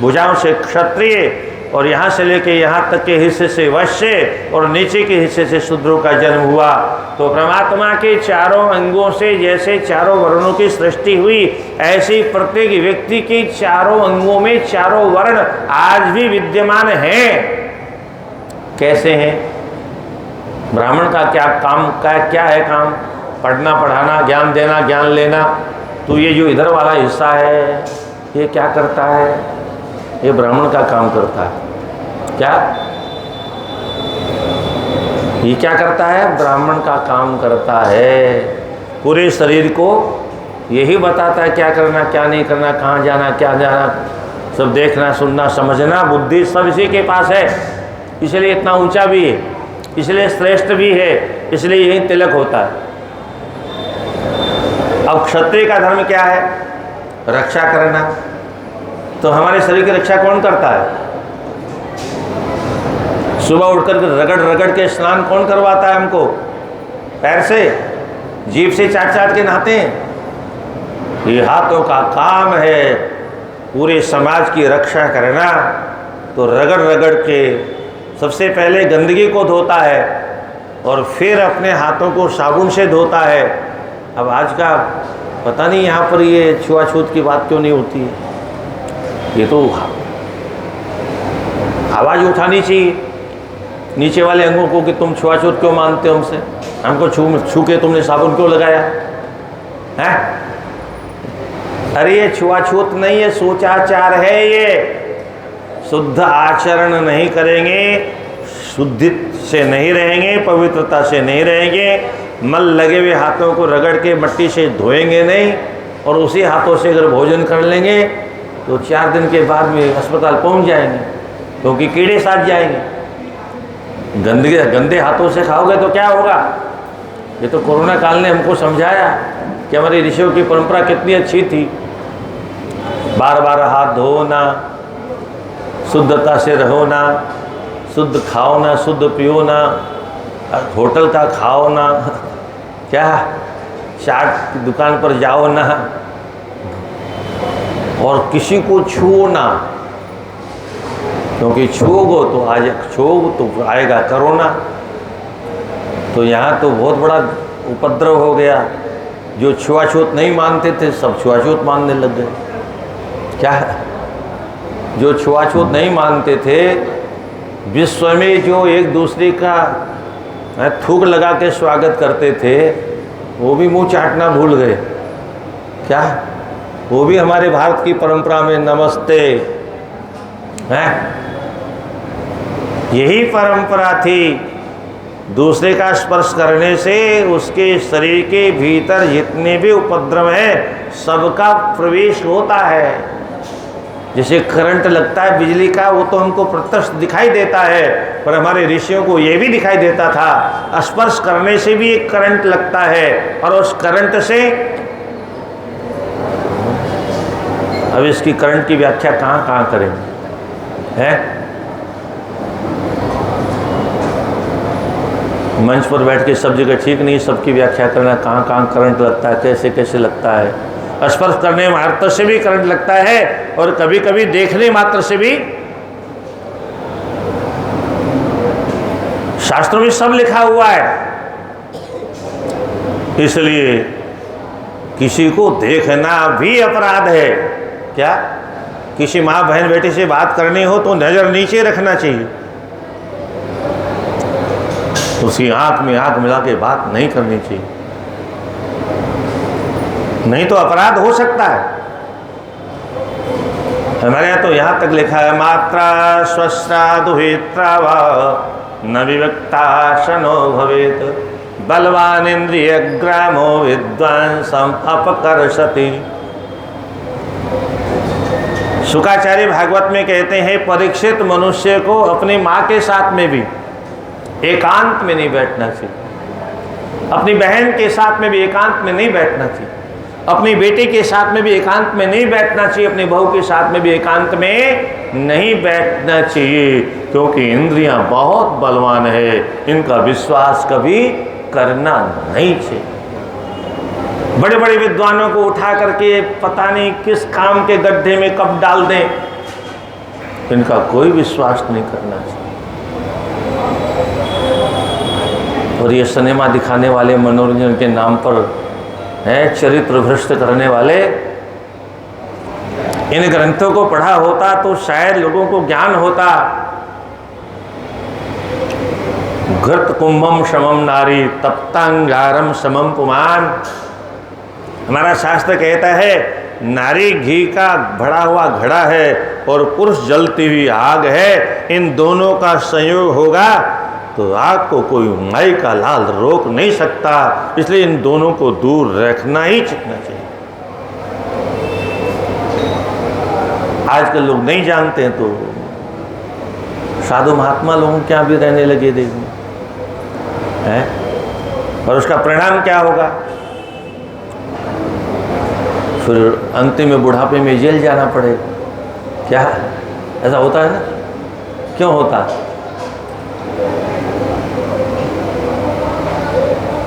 भुजाओं से क्षत्रिय, और यहाँ से लेके यहाँ तक के हिस्से से वैश्य, और नीचे के हिस्से से शूद्रों का जन्म हुआ। तो परमात्मा के चारों अंगों से जैसे चारों वर्णों की सृष्टि हुई, ऐसे प्रत्येक व्यक्ति के चारों अंगों में चारों वर्ण आज भी विद्यमान हैं। कैसे हैं? ब्राह्मण का क्या काम क्या है? काम पढ़ना पढ़ाना, ज्ञान देना, ज्ञान लेना। तो ये जो इधर वाला हिस्सा है ये क्या करता है? ये ब्राह्मण का काम करता है। क्या ये क्या करता है? ब्राह्मण का काम करता है। पूरे शरीर को यही बताता है क्या करना, क्या नहीं करना, कहाँ जाना, क्या जाना, सब देखना, सुनना, समझना, बुद्धि सब इसी के पास है। इसलिए इतना ऊंचा भी है, इसलिए श्रेष्ठ भी है, इसलिए यही तिलक होता है। अब क्षत्रिय का धर्म क्या है? रक्षा करना। तो हमारे शरीर की रक्षा कौन करता है? सुबह उठकर रगड़ रगड़ के स्नान कौन करवाता है हमको? पैर से, जीभ से चाट चाट के नहाते हैं। ये हाथों का काम है पूरे समाज की रक्षा करना। तो रगड़ रगड़ के सबसे पहले गंदगी को धोता है और फिर अपने हाथों को साबुन से धोता है। अब आज का पता नहीं यहाँ पर ये छुआछूत की बात क्यों नहीं होती है। ये तो आवाज़ उठानी चाहिए नीचे वाले अंगों को कि तुम छुआछूत क्यों मानते हो हमसे? हमको छू के तुमने साबुन क्यों लगाया है? अरे ये छुआछूत नहीं है, सोचाचार है। ये शुद्ध आचरण नहीं करेंगे, शुद्धि से नहीं रहेंगे, पवित्रता से नहीं रहेंगे, मल लगे हुए हाथों को रगड़ के मट्टी से धोएंगे नहीं, और उसी हाथों से अगर भोजन कर लेंगे तो 4 दिन के बाद में अस्पताल पहुंच जाएंगे, क्योंकि कीड़े साथ जाएंगे। गंदे हाथों से खाओगे तो क्या होगा? ये तो कोरोना काल ने हमको समझाया कि हमारी ऋषियों की परंपरा कितनी अच्छी थी। बार बार हाथ धोना, शुद्धता से रहो ना, शुद्ध खाओ ना, शुद्ध पियो ना, होटल का खाओ ना, क्या चाट की दुकान पर जाओ ना, और किसी को छुओ ना, क्योंकि छुओगे तो आएगा कोरोना। तो यहाँ तो बहुत बड़ा उपद्रव हो गया। जो छुआछूत नहीं मानते थे सब छुआछूत मानने लग गए। क्या? जो छुआछूत नहीं मानते थे, विश्व में जो एक दूसरे का थूक लगा के स्वागत करते थे, वो भी मुंह चाटना भूल गए। क्या? वो भी हमारे भारत की परंपरा में नमस्ते है। यही परंपरा थी। दूसरे का स्पर्श करने से उसके शरीर के भीतर जितने भी उपद्रव हैं सबका प्रवेश होता है। जैसे करंट लगता है बिजली का, वो तो हमको प्रत्यक्ष दिखाई देता है, पर हमारे ऋषियों को ये भी दिखाई देता था स्पर्श करने से भी एक करंट लगता है, और उस करंट से अब इसकी करंट की व्याख्या कहाँ कहाँ करेंगे हैं? मंच पर बैठ के सब जगह ठीक नहीं, सबकी व्याख्या करना कहाँ कहाँ करंट लगता है, कैसे कैसे लगता है। स्पर्श करने मात्र से भी करंट लगता है, और कभी कभी देखने मात्र से भी। शास्त्रों में सब लिखा हुआ है। इसलिए किसी को देखना भी अपराध है। क्या? किसी माँ बहन बेटे से बात करनी हो तो नज़र नीचे रखना चाहिए, उसकी आंख में आंख मिला के बात नहीं करनी चाहिए, नहीं तो अपराध हो सकता है। हमारे यहाँ तो यहाँ तक लिखा है, मात्रा स्वस्रा दुहित्रा वा न विवक्ता शनो भवेत बलवान इंद्रिय ग्रामो विद्वांसम अपकर्षति। शुकाचार्य भागवत में कहते हैं, परीक्षित मनुष्य को अपनी माँ के साथ में भी एकांत में नहीं बैठना चाहिए, अपनी बहन के साथ में भी एकांत में नहीं बैठना चाहिए, अपनी बेटी के साथ में भी एकांत में नहीं बैठना चाहिए, अपनी बहू के साथ में भी एकांत में नहीं बैठना चाहिए, क्योंकि इंद्रियां बहुत बलवान है, इनका विश्वास कभी करना नहीं चाहिए। बड़े बड़े विद्वानों को उठा करके पता नहीं किस काम के गड्ढे में कब डाल दें, इनका कोई विश्वास नहीं करना चाहिए। और ये सिनेमा दिखाने वाले, मनोरंजन के नाम पर है चरित्र भ्रष्ट करने वाले, इन ग्रंथों को पढ़ा होता तो शायद लोगों को ज्ञान होता। घृत कुंभम समम नारी तप्तांगारम समम पुमान। हमारा शास्त्र कहता है, नारी घी का भरा हुआ घड़ा है और पुरुष जलती हुई आग है, इन दोनों का संयोग होगा तो आग को कोई माई का लाल रोक नहीं सकता, इसलिए इन दोनों को दूर रखना ही सीखना चाहिए। आजकल लोग नहीं जानते हैं तो साधु महात्मा लोगों के यहाँ भी रहने लगे देखिए है, और उसका परिणाम क्या होगा? फिर अंतिम में बुढ़ापे में जेल जाना पड़ेगा। क्या ऐसा होता है ना? क्यों होता?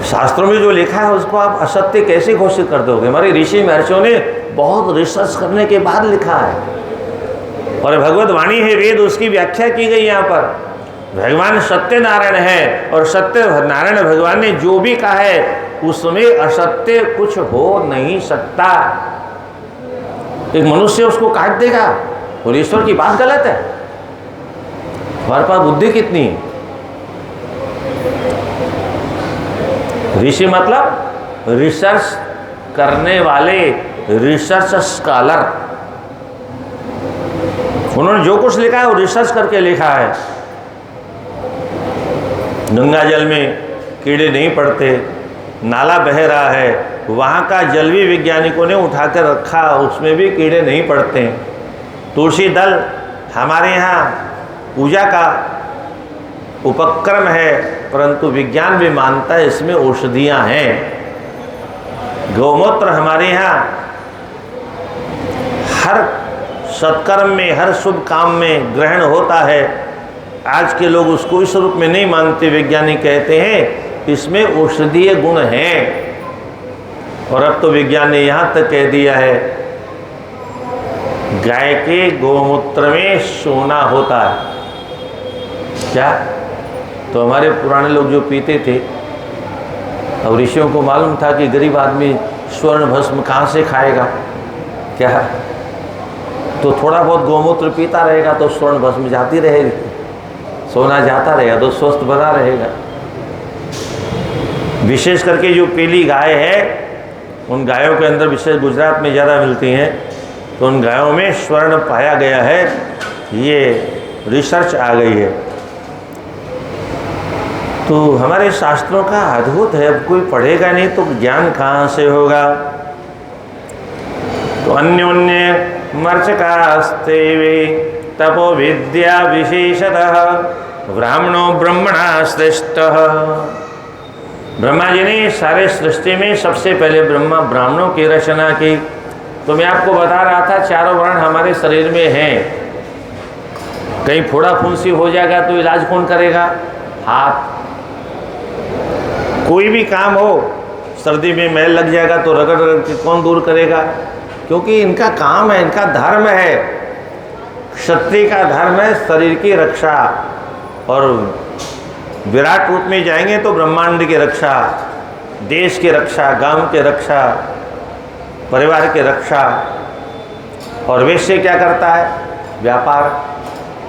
शास्त्रों में जो लिखा है उसको आप असत्य कैसे घोषित कर दोगे? हमारे ऋषि महर्षियों ने बहुत रिसर्च करने के बाद लिखा है, और भगवत वाणी है वेद, उसकी व्याख्या की गई यहाँ पर। भगवान सत्य नारायण है, और सत्य नारायण भगवान ने जो भी कहा है उसमें असत्य कुछ हो नहीं सकता। एक मनुष्य उसको काट देगा और ईश्वर की बात गलत है। हमारे पास बुद्धि कितनी है? ऋषि मतलब रिसर्च करने वाले, रिसर्च स्कॉलर। उन्होंने जो कुछ लिखा है वो रिसर्च करके लिखा है। गंगा जल में कीड़े नहीं पड़ते, नाला बह रहा है, वहाँ का जल भी वैज्ञानिकों ने उठा कर रखा, उसमें भी कीड़े नहीं पड़ते। तुलसी दल हमारे यहाँ पूजा का उपक्रम है, परंतु विज्ञान भी मानता है इसमें औषधियाँ हैं। गौमूत्र हमारे यहाँ हर सत्कर्म में, हर शुभ काम में ग्रहण होता है। आज के लोग उसको इस रूप में नहीं मानते। वैज्ञानिक कहते हैं इसमें औषधीय गुण हैं, और अब तो विज्ञान ने यहाँ तक कह दिया है गाय के गौमूत्र में सोना होता है। क्या? तो हमारे पुराने लोग जो पीते थे, अब ऋषियों को मालूम था कि गरीब आदमी स्वर्ण भस्म कहाँ से खाएगा। क्या? तो थोड़ा बहुत गौमूत्र पीता रहेगा तो स्वर्ण भस्म जाती रहेगी, सोना जाता रहेगा तो स्वस्थ बना रहेगा। विशेष करके जो पीली गाय है, उन गायों के अंदर, विशेष गुजरात में ज़्यादा मिलती हैं, तो उन गायों में स्वर्ण पाया गया है। ये रिसर्च आ गई है। तो हमारे शास्त्रों का अद्भुत है। अब कोई पढ़ेगा नहीं तो ज्ञान कहाँ से होगा? तो अन्योन्य मर्चकास्ते वे तपो विद्या विशेषतः ब्राह्मणो ब्रह्मणा श्रेष्ठ। ब्रह्मा जी ने सारे सृष्टि में सबसे पहले ब्राह्मणों की रचना की। तो मैं आपको बता रहा था चारों वर्ण हमारे शरीर में हैं। कहीं फोड़ा फुंसी हो जाएगा तो इलाज कौन करेगा? हाथ। कोई भी काम हो, सर्दी में मैल लग जाएगा तो रगड़ रगड़ के कौन दूर करेगा? क्योंकि इनका काम है, इनका धर्म है। क्षत्रिय का धर्म है शरीर की रक्षा, और विराट रूप में जाएंगे तो ब्रह्मांड की रक्षा। देश की रक्षा, गांव की रक्षा, परिवार की रक्षा। और वैश्य क्या करता है? व्यापार।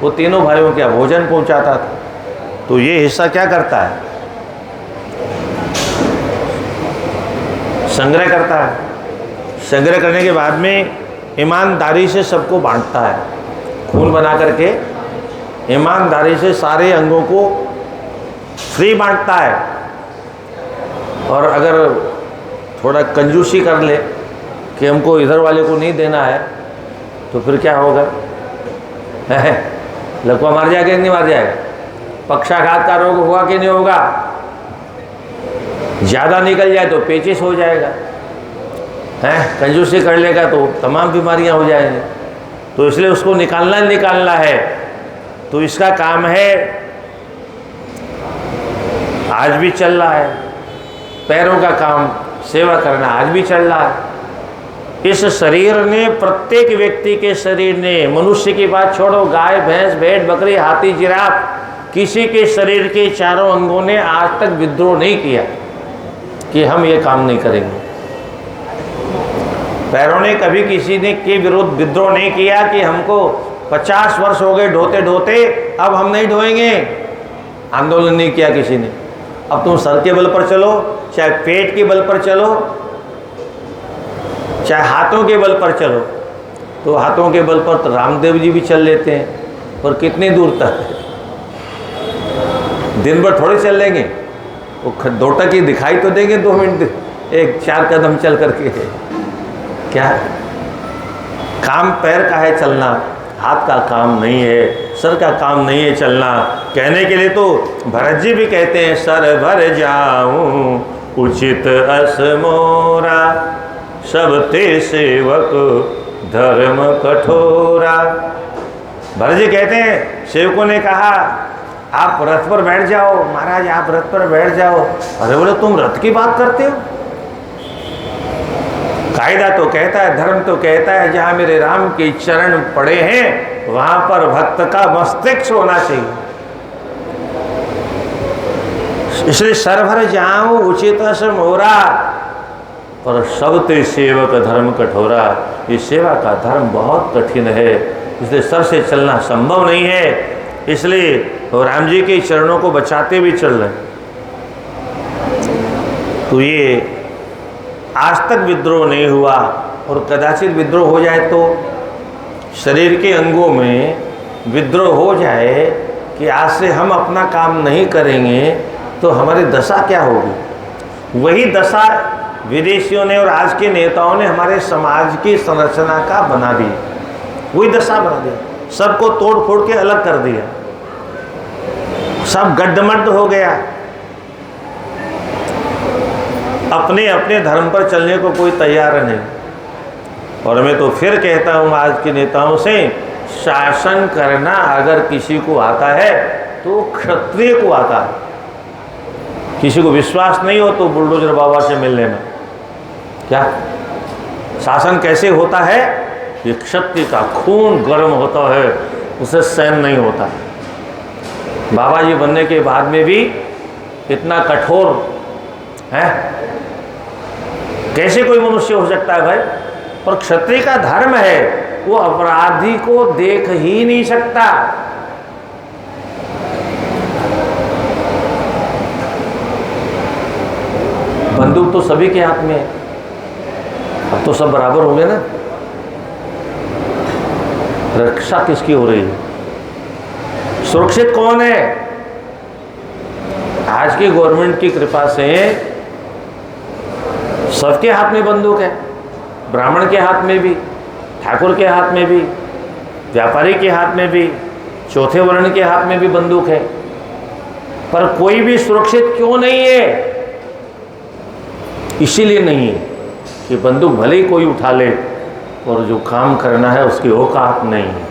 वो तीनों भाइयों क्या भोजन पहुंचाता था। तो ये हिस्सा क्या करता है? संग्रह करता है। संग्रह करने के बाद में ईमानदारी से सबको बांटता है, खून बना करके ईमानदारी से सारे अंगों को फ्री बांटता है। और अगर थोड़ा कंजूसी कर ले कि हमको इधर वाले को नहीं देना है, तो फिर क्या होगा? लकवा मार जाएगा कि नहीं मार जाएगा? पक्षाघात का रोग होगा कि नहीं होगा? ज़्यादा निकल जाए तो पेचिश हो जाएगा, कंजूसी कर लेगा तो तमाम बीमारियां हो जाएंगी। तो इसलिए उसको निकालना है। तो इसका काम है, आज भी चल रहा है। पैरों का काम सेवा करना आज भी चल रहा है। इस शरीर ने, प्रत्येक व्यक्ति के शरीर ने, मनुष्य की बात छोड़ो, गाय, भैंस, भेड़, बकरी, हाथी, जिराफ, किसी के शरीर के चारों अंगों ने आज तक विद्रोह नहीं किया कि हम ये काम नहीं करेंगे। पैरों ने कभी किसी ने के विरुद्ध विद्रोह नहीं किया कि हमको 50 वर्ष हो गए ढोते ढोते, अब हम नहीं ढोएंगे। आंदोलन नहीं किया किसी ने। अब तुम सर के बल पर चलो, चाहे पेट के बल पर चलो, चाहे हाथों के बल पर चलो। तो हाथों के बल पर तो रामदेव जी भी चल लेते हैं, और कितनी दूर तक? दिन भर थोड़े चल लेंगे, वो 2 टकी दिखाई तो देंगे 2 मिनट, 1-4 कदम चल करके। क्या काम पैर का है चलना, हाथ का काम नहीं है, सर का काम नहीं है चलना। कहने के लिए तो भरत जी भी कहते हैं, सर भर जाऊं उचित अस मोरा, सब ते सेवक धर्म कठोरा। भरत जी कहते हैं, सेवकों ने कहा आप रथ पर बैठ जाओ महाराज, आप रथ पर बैठ जाओ। अरे बोले तुम रथ की बात करते हो? कायदा तो कहता है, धर्म तो कहता है, जहाँ मेरे राम के चरण पड़े हैं वहाँ पर भक्त का मस्तिष्क होना चाहिए। इसलिए सरभर जाऊं उचित से मोरा, पर सबते सेवक धर्म कठोरा। ये सेवा का धर्म बहुत कठिन है, इसलिए सर से चलना संभव नहीं है। इसलिए राम जी के चरणों को बचाते भी चल रहे। तो ये आज तक विद्रोह नहीं हुआ, और कदाचित विद्रोह हो जाए तो शरीर के अंगों में विद्रोह हो जाए कि आज से हम अपना काम नहीं करेंगे, तो हमारी दशा क्या होगी? वही दशा विदेशियों ने और आज के नेताओं ने हमारे समाज की संरचना का बना दी। वही दशा बना दी, सबको तोड़ फोड़ के अलग कर दिया, सब गड्ढमड्ढ हो गया। अपने अपने धर्म पर चलने को कोई तैयार नहीं। और मैं तो फिर कहता हूँ आज के नेताओं से, शासन करना अगर किसी को आता है तो क्षत्रिय को आता है। किसी को विश्वास नहीं हो तो बुलडोजर बाबा से मिल लेना। क्या शासन कैसे होता है? ये क्षत्रिय का खून गर्म होता है, उसे सहन नहीं होता। बाबा जी बनने के बाद में भी इतना कठोर है, कैसे कोई मनुष्य हो सकता है भाई? और क्षत्रिय का धर्म है, वो अपराधी को देख ही नहीं सकता। बंदूक तो सभी के हाथ में है, अब तो सब बराबर हो गए ना। रक्षा किसकी हो रही है? सुरक्षित कौन है? आज की गवर्नमेंट की कृपा से सबके हाथ में बंदूक है, ब्राह्मण के हाथ में भी, ठाकुर के हाथ में भी, व्यापारी के हाथ में भी, चौथे वर्ण के हाथ में भी बंदूक है। पर कोई भी सुरक्षित क्यों नहीं है? इसीलिए नहीं है कि बंदूक भले ही कोई उठा ले और जो काम करना है उसकी औकात नहीं है।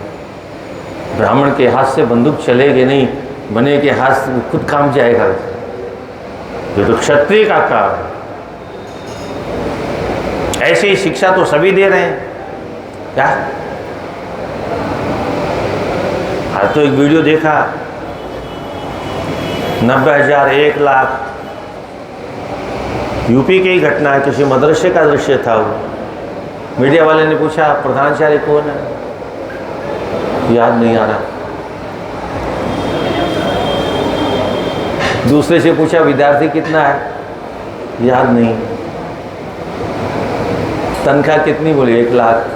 ब्राह्मण के हाथ से बंदूक चलेगी नहीं, बने के हाथ से खुद काम जाएगा। ये तो क्षत्रिय का काम है। ऐसे ही शिक्षा तो सभी दे रहे हैं। क्या आज तो एक वीडियो देखा, 90,000, 1 लाख यूपी की ही घटना है, किसी मदरसे का दृश्य था वो। मीडिया वाले ने पूछा प्रधानाचार्य कौन है, याद नहीं आ रहा। दूसरे से पूछा विद्यार्थी कितना है, याद नहीं। तनख्वाह कितनी, बोली 1 लाख।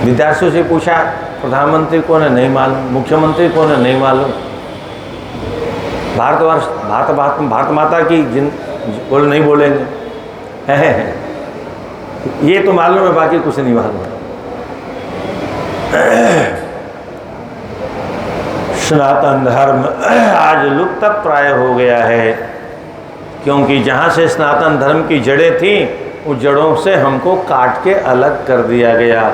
विद्यार्थियों से पूछा प्रधानमंत्री कौन है, नहीं मालूम। मुख्यमंत्री कौन है, नहीं मालूम। भारत माता की बोले नहीं बोलेंगे। ये तो मालूम है, बाकी कुछ नहीं मालूम है। सनातन धर्म आज लुप्त प्राय हो गया है, क्योंकि जहाँ से सनातन धर्म की जड़ें थीं, उन जड़ों से हमको काट के अलग कर दिया गया।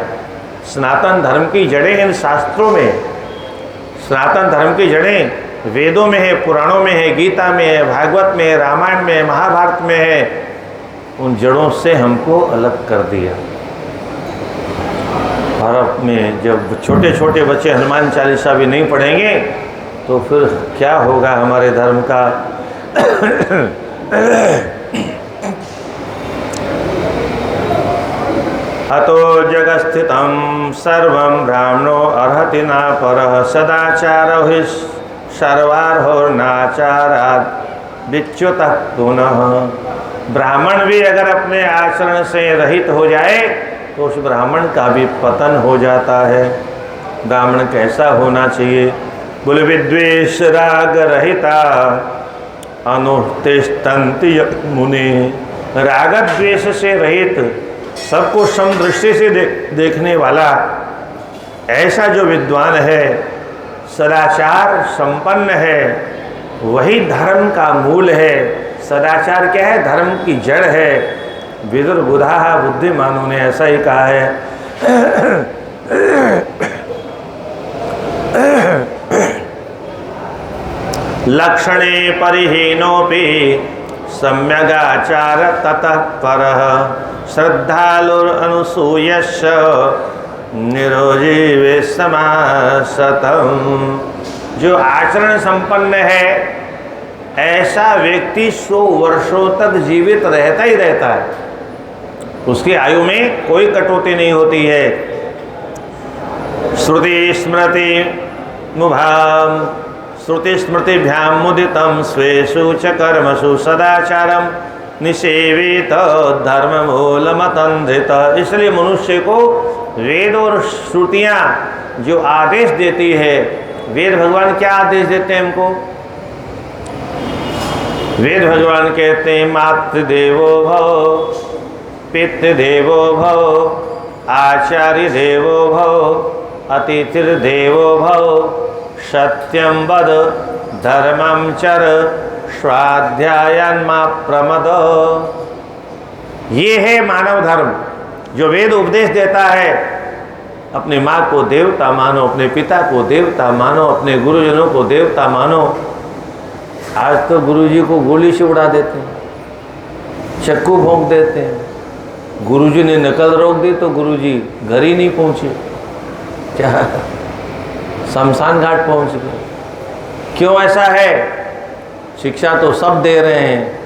सनातन धर्म की जड़ें इन शास्त्रों में, सनातन धर्म की जड़ें वेदों में है, पुराणों में है, गीता में है, भागवत में है, रामायण में है, महाभारत में है। उन जड़ों से हमको अलग कर दिया। भारत में जब छोटे छोटे बच्चे हनुमान चालीसा भी नहीं पढ़ेंगे तो फिर क्या होगा हमारे धर्म का। अतो जगस्थितं सर्वं ब्राह्मणो अर्हति न परः सदाचारो हि सर्वार्होर्नाचारात् विच्युतः पुनः। ब्राह्मण भी अगर अपने आचरण से रहित हो जाए तो उस ब्राह्मण का भी पतन हो जाता है। ब्राह्मण कैसा होना चाहिए, बोले विद्वेष राग रहिता अनुतिष्ठन्ति मुनि। राग द्वेष से रहित, सबको समदृष्टि से देखने वाला ऐसा जो विद्वान है, सदाचार संपन्न है, वही धर्म का मूल है। सदाचार क्या है, धर्म की जड़ है। विदुर बुधा बुद्धिमानों ने ऐसा ही कहा है। लक्षणे परिहीनोपि सम्यगाचार ततः परः श्रद्धालुरनुसूयश्च निरोजीवे समासतम्। जो आचरण संपन्न है ऐसा व्यक्ति 100 वर्षों तक जीवित रहता ही रहता है। उसकी आयु में कोई कटौती नहीं होती है। श्रुति स्मृतिभ्याम मुदितं स्वेषु च कर्मसु सदाचारम निषेवित धर्म मूलमतंधित। इसलिए मनुष्य को वेद और श्रुतियाँ जो आदेश देती है, वेद भगवान क्या आदेश देते हैं हमको? वेद भगवान कहते हैं मातृदेवो भव, पितृदेवो भव, आचार्य देवो भव, अतिथिर्देवो भव, सत्यम वद, धर्मम चर, स्वाध्यायन मा प्रमद। ये है मानव धर्म जो वेद उपदेश देता है। अपनी माँ को देवता मानो, अपने पिता को देवता मानो, अपने गुरुजनों को देवता मानो। आज तो गुरुजी को गोली से उड़ा देते हैं, चक्कू भोंक देते हैं। गुरुजी ने नकल रोक दी तो गुरुजी घर ही नहीं पहुँचे, क्या शमशान घाट पहुँच गए। क्यों ऐसा है? शिक्षा तो सब दे रहे हैं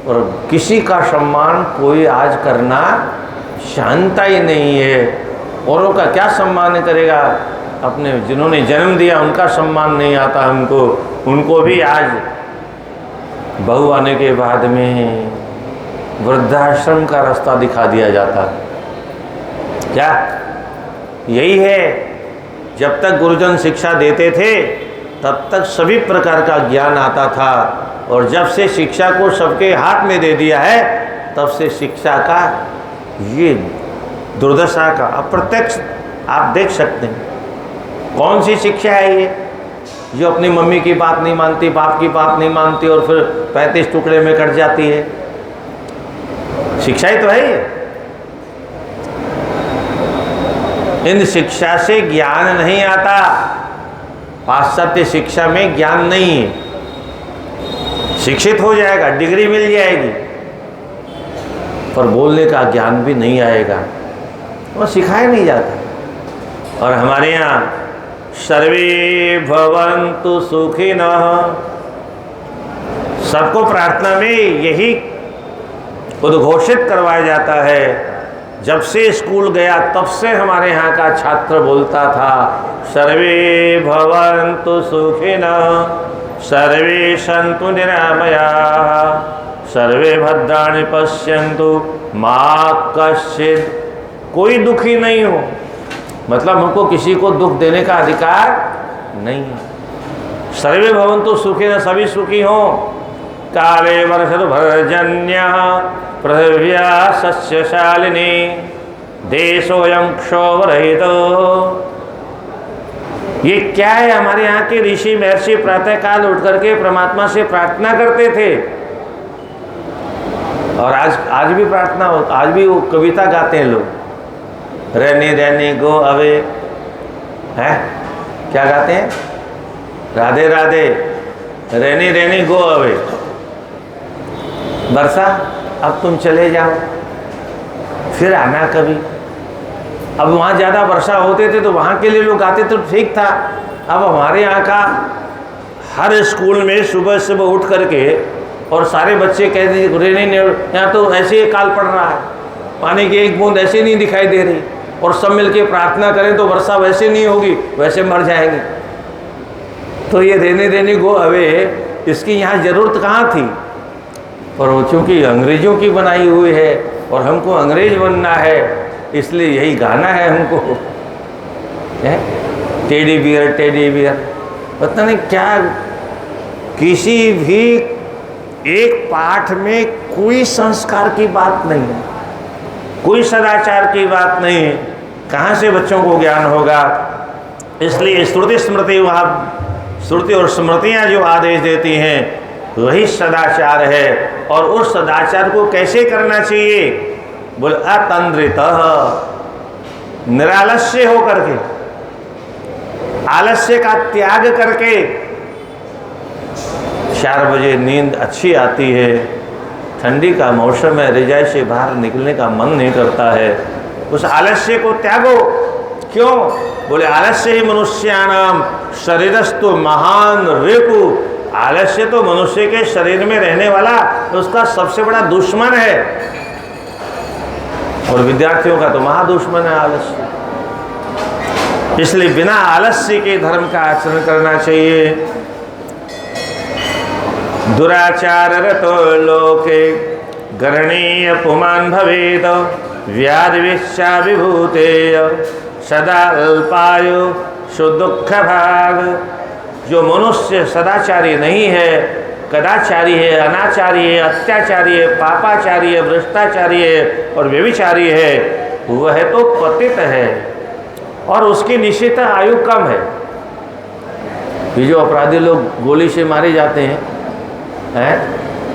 और किसी का सम्मान कोई आज करना जानता ही नहीं है। औरों का क्या सम्मान करेगा? अपने जिन्होंने जन्म दिया उनका सम्मान नहीं आता हमको। उनको भी आज बहू आने के बाद में वृद्धाश्रम का रास्ता दिखा दिया जाता। क्या यही है? जब तक गुरुजन शिक्षा देते थे तब तक सभी प्रकार का ज्ञान आता था, और जब से शिक्षा को सबके हाथ में दे दिया है तब से शिक्षा का ये दुर्दशा का अप्रत्यक्ष आप देख सकते हैं। कौन सी शिक्षा है ये जो अपनी मम्मी की बात नहीं मानती, बाप की बात नहीं मानती और फिर 35 टुकड़े में कट जाती है? शिक्षा ही तो है ये। इन शिक्षा से ज्ञान नहीं आता। पाश्चात्य शिक्षा में ज्ञान नहीं है। शिक्षित हो जाएगा, डिग्री मिल जाएगी, पर बोलने का ज्ञान भी नहीं आएगा, वो सिखाया नहीं जाता। और हमारे यहाँ सर्वे भवन्तु सुखिनः। सबको प्रार्थना में यही उद्घोषित करवाया जाता है। जब से स्कूल गया तब से हमारे यहाँ का छात्र बोलता था, सर्वे भवन्तु सुखिनः, सर्वे सन्तु निरामयाः, सर्वे भद्राणि पश्यन्तु मा कश्चित्। कोई दुखी नहीं हो, मतलब हमको किसी को दुख देने का अधिकार नहीं है। सर्वे भवन्तु सुखिनः, सभी सुखी हों। काले वर्षतु भर्जन्यः पृथिव्या सस्यशालिनी, देशोऽयं क्षोभरहितो। ये क्या है? हमारे यहाँ के ऋषि महर्षि प्रातःकाल उठ करके परमात्मा से प्रार्थना करते थे, और आज भी प्रार्थना हो, आज भी वो कविता गाते हैं लोग, रहने रहने गो अवे, है क्या गाते हैं? राधे राधे रहने रहने गो अवे। वर्षा अब तुम चले जाओ, फिर आना कभी। अब वहाँ ज़्यादा वर्षा होते थे तो वहाँ के लिए लोग गाते तो ठीक था। अब हमारे यहाँ का हर स्कूल में सुबह सुबह उठ करके और सारे बच्चे कहते हैं रहने नहीं, यहाँ तो ऐसे ही काल पड़ रहा है, पानी की एक बूंद ऐसे नहीं दिखाई दे रही, और सब मिलके प्रार्थना करें तो वर्षा वैसे नहीं होगी, वैसे मर जाएंगे। तो ये रहने रहने गो अवे, इसकी यहाँ ज़रूरत कहाँ थी? पर वो चूँकि अंग्रेज़ों की बनाई हुई है और हमको अंग्रेज बनना है, इसलिए यही गाना है हमको, है टेडी बियर। पता नहीं क्या, किसी भी एक पाठ में कोई संस्कार की बात नहीं है, कोई सदाचार की बात नहीं है। कहाँ से बच्चों को ज्ञान होगा? इसलिए श्रुति और स्मृतियाँ जो आदेश देती हैं वही सदाचार है। और उस सदाचार को कैसे करना चाहिए? बोल अतंद्रितः, निरालस्य हो करके, आलस्य का त्याग करके। 4 बजे नींद अच्छी आती है, ठंडी का मौसम है, रजाई से बाहर निकलने का मन नहीं करता है, उस आलस्य को त्यागो। क्यों? बोले आलस्य ही मनुष्याणाम शरीरस्तु महान रिपु। आलस्य तो मनुष्य के शरीर में रहने वाला उसका सबसे बड़ा दुश्मन है, और विद्यार्थियों का तो महादुश्मन है आलस्य। इसलिए बिना आलस्य के धर्म का आचरण करना चाहिए। दुराचार रतो लोके गरणीय पुमान भवेद, व्याधि विच्छा विभूतेय सदा अल्पायु सुदुःख भाग। जो मनुष्य सदाचारी नहीं है, कदाचारी है, अनाचारी है, अत्याचारी है, पापाचारी है, भ्रष्टाचारी है और व्यभिचारी है, वह तो पतित है और उसकी निश्चित आयु कम है। ये जो अपराधी लोग गोली से मारे जाते हैं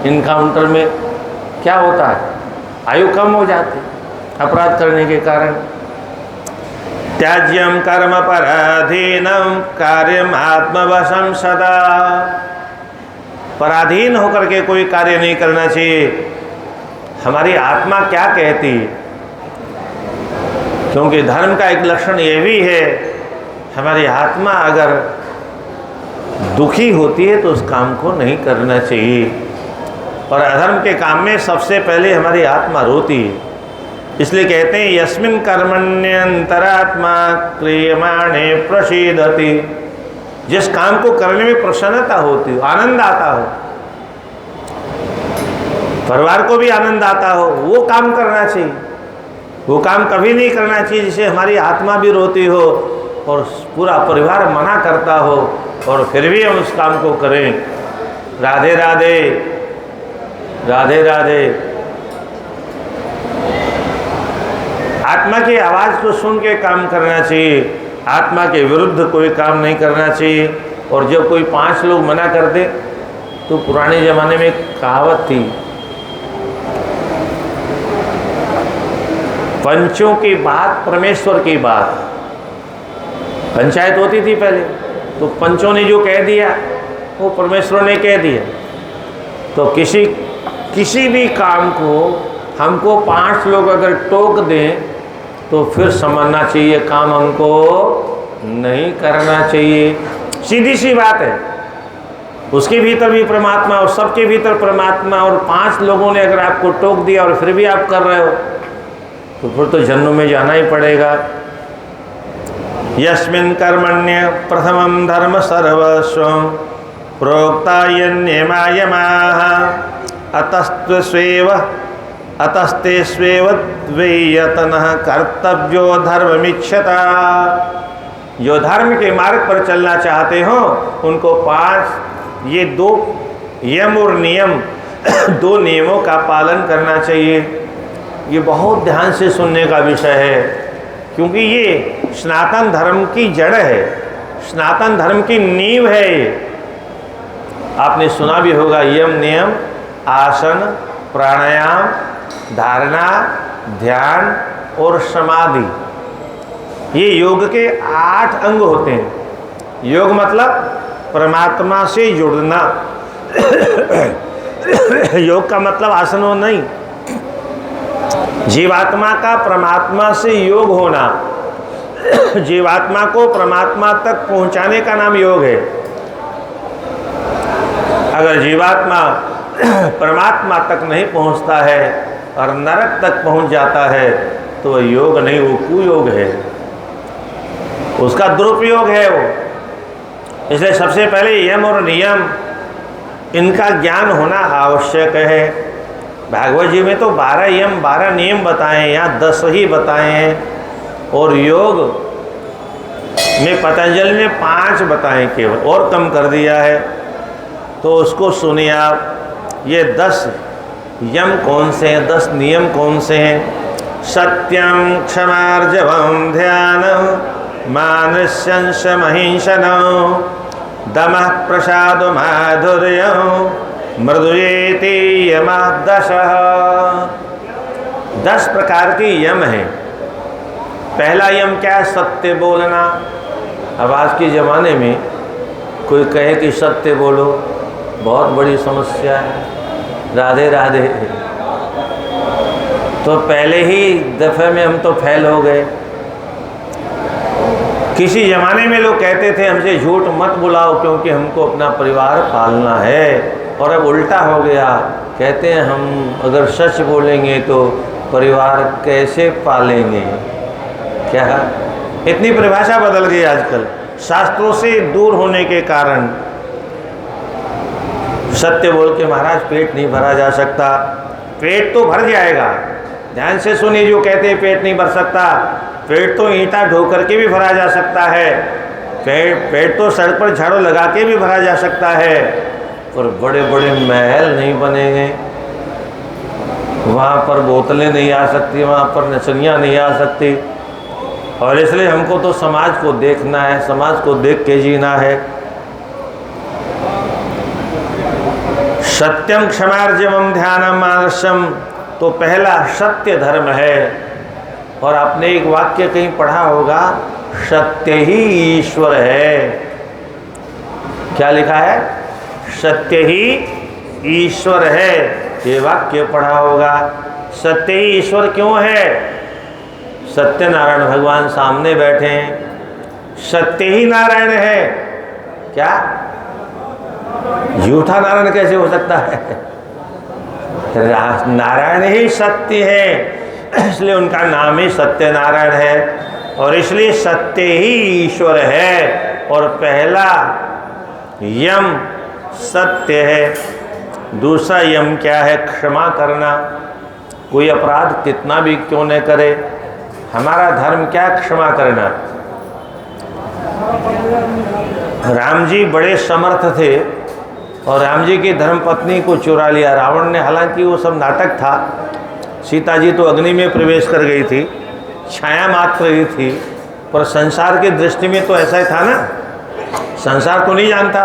इनकाउंटर में, क्या होता है? आयु कम हो जाती अपराध करने के कारण। त्याज्यम कर्म पराधीनम कार्यम आत्मवशम सदा। पराधीन होकर के कोई कार्य नहीं करना चाहिए। हमारी आत्मा क्या कहती है? क्योंकि धर्म का एक लक्षण ये भी है, हमारी आत्मा अगर दुखी होती है तो उस काम को नहीं करना चाहिए। और अधर्म के काम में सबसे पहले हमारी आत्मा रोती है। इसलिए कहते हैं यस्मिन् कर्मण्यंतरात्मा क्रियमाणे प्रसीदति। जिस काम को करने में प्रसन्नता होती हो, आनंद आता हो, परिवार को भी आनंद आता हो, वो काम करना चाहिए। वो काम कभी नहीं करना चाहिए जिसे हमारी आत्मा भी रोती हो और पूरा परिवार मना करता हो और फिर भी हम उस काम को करें। राधे राधे राधे राधे। आत्मा की आवाज़ को सुन के काम करना चाहिए, आत्मा के विरुद्ध कोई काम नहीं करना चाहिए। और जब कोई 5 लोग मना कर दे तो पुराने ज़माने में एक कहावत थी, पंचों की बात परमेश्वर की बात। पंचायत होती थी पहले, तो पंचों ने जो कह दिया वो परमेश्वर ने कह दिया। तो किसी भी काम को हमको 5 लोग अगर टोक दें तो फिर समझना चाहिए काम हमको नहीं करना चाहिए। सीधी सी बात है। उसके भीतर भी परमात्मा और सबके भीतर परमात्मा, और 5 लोगों ने अगर आपको टोक दिया और फिर भी आप कर रहे हो तो फिर तो जन्म में जाना ही पड़ेगा। यस्मिन् कर्मण्य प्रथमं धर्म सर्वस्वं प्रोक्ता यन्नियमाः अतस्ते स्वेव द्वैयतनः कर्तव्यो धर्ममिच्छता। जो धर्म के मार्ग पर चलना चाहते हो उनको 5 ये 2 यम और नियम 2 नियमों का पालन करना चाहिए। ये बहुत ध्यान से सुनने का विषय है, क्योंकि ये सनातन धर्म की जड़ है, सनातन धर्म की नींव है। ये आपने सुना भी होगा, यम नियम आसन प्राणायाम धारणा ध्यान और समाधि, ये योग के 8 अंग होते हैं। योग मतलब परमात्मा से जुड़ना। योग का मतलब आसन हो नहीं, जीवात्मा का परमात्मा से योग होना, जीवात्मा को परमात्मा तक पहुंचाने का नाम योग है। अगर जीवात्मा परमात्मा तक नहीं पहुंचता है और नरक तक पहुंच जाता है तो वह योग नहीं, वो कुयोग है, उसका दुरुपयोग है वो। इसलिए सबसे पहले यम और नियम इनका ज्ञान होना आवश्यक है। भागवत जी में तो 12 यम 12 नियम बताए हैं, यहाँ 10 ही बताए हैं। और योग में पतंजलि ने 5 बताए केवल, और कम कर दिया है। तो उसको सुनिए आप, ये 10 यम कौन से हैं, 10 नियम कौन से हैं। सत्यम क्षमार्जवम ध्यानम मानस्यं महिंसनम दमः प्रसाद माधुर्यम मृदुयेति यमा 10 प्रकार के यम हैं। पहला यम क्या है? सत्य बोलना। अब आज के ज़माने में कोई कहे कि सत्य बोलो, बहुत बड़ी समस्या है। राधे राधे, तो पहले ही दफ़े में हम तो फेल हो गए। किसी ज़माने में लोग कहते थे हमसे झूठ मत बुलाओ क्योंकि हमको अपना परिवार पालना है, और अब उल्टा हो गया। कहते हैं हम अगर सच बोलेंगे तो परिवार कैसे पालेंगे। क्या इतनी परिभाषा बदल गई आजकल शास्त्रों से दूर होने के कारण। सत्य बोल के महाराज पेट नहीं भरा जा सकता। पेट तो भर जाएगा, ध्यान से सुनिए। जो कहते हैं पेट नहीं भर सकता, पेट तो ईंटा ढो करके भी भरा जा सकता है, पेट तो सर पर झाड़ू लगा के भी भरा जा सकता है, और बड़े बड़े महल नहीं बनेंगे। वहाँ पर बोतलें नहीं आ सकती, वहाँ पर नचनियाँ नहीं आ सकती। और इसलिए हमको तो समाज को देखना है, समाज को देख के जीना है। सत्यम क्षमार्जवम ध्यानम मानसम, तो पहला सत्य धर्म है। और आपने एक वाक्य कहीं पढ़ा होगा, सत्य ही ईश्वर है। क्या लिखा है? सत्य ही ईश्वर है। ये वाक्य पढ़ा होगा। सत्य ही ईश्वर क्यों है? सत्यनारायण भगवान सामने बैठे हैं, सत्य ही नारायण है। क्या झूठा नारायण कैसे हो सकता है? नारायण ही सत्य है, इसलिए उनका नाम ही सत्यनारायण है। और इसलिए सत्य ही ईश्वर है। और पहला यम सत्य है। दूसरा यम क्या है? क्षमा करना। कोई अपराध कितना भी क्यों न करे, हमारा धर्म क्या? क्षमा करना। राम जी बड़े समर्थ थे और राम जी की धर्मपत्नी को चुरा लिया रावण ने। हालांकि वो सब नाटक था। सीता जी तो अग्नि में प्रवेश कर गई थी, छाया मात्र ही थी, पर संसार की दृष्टि में तो ऐसा ही था ना। संसार तो नहीं जानता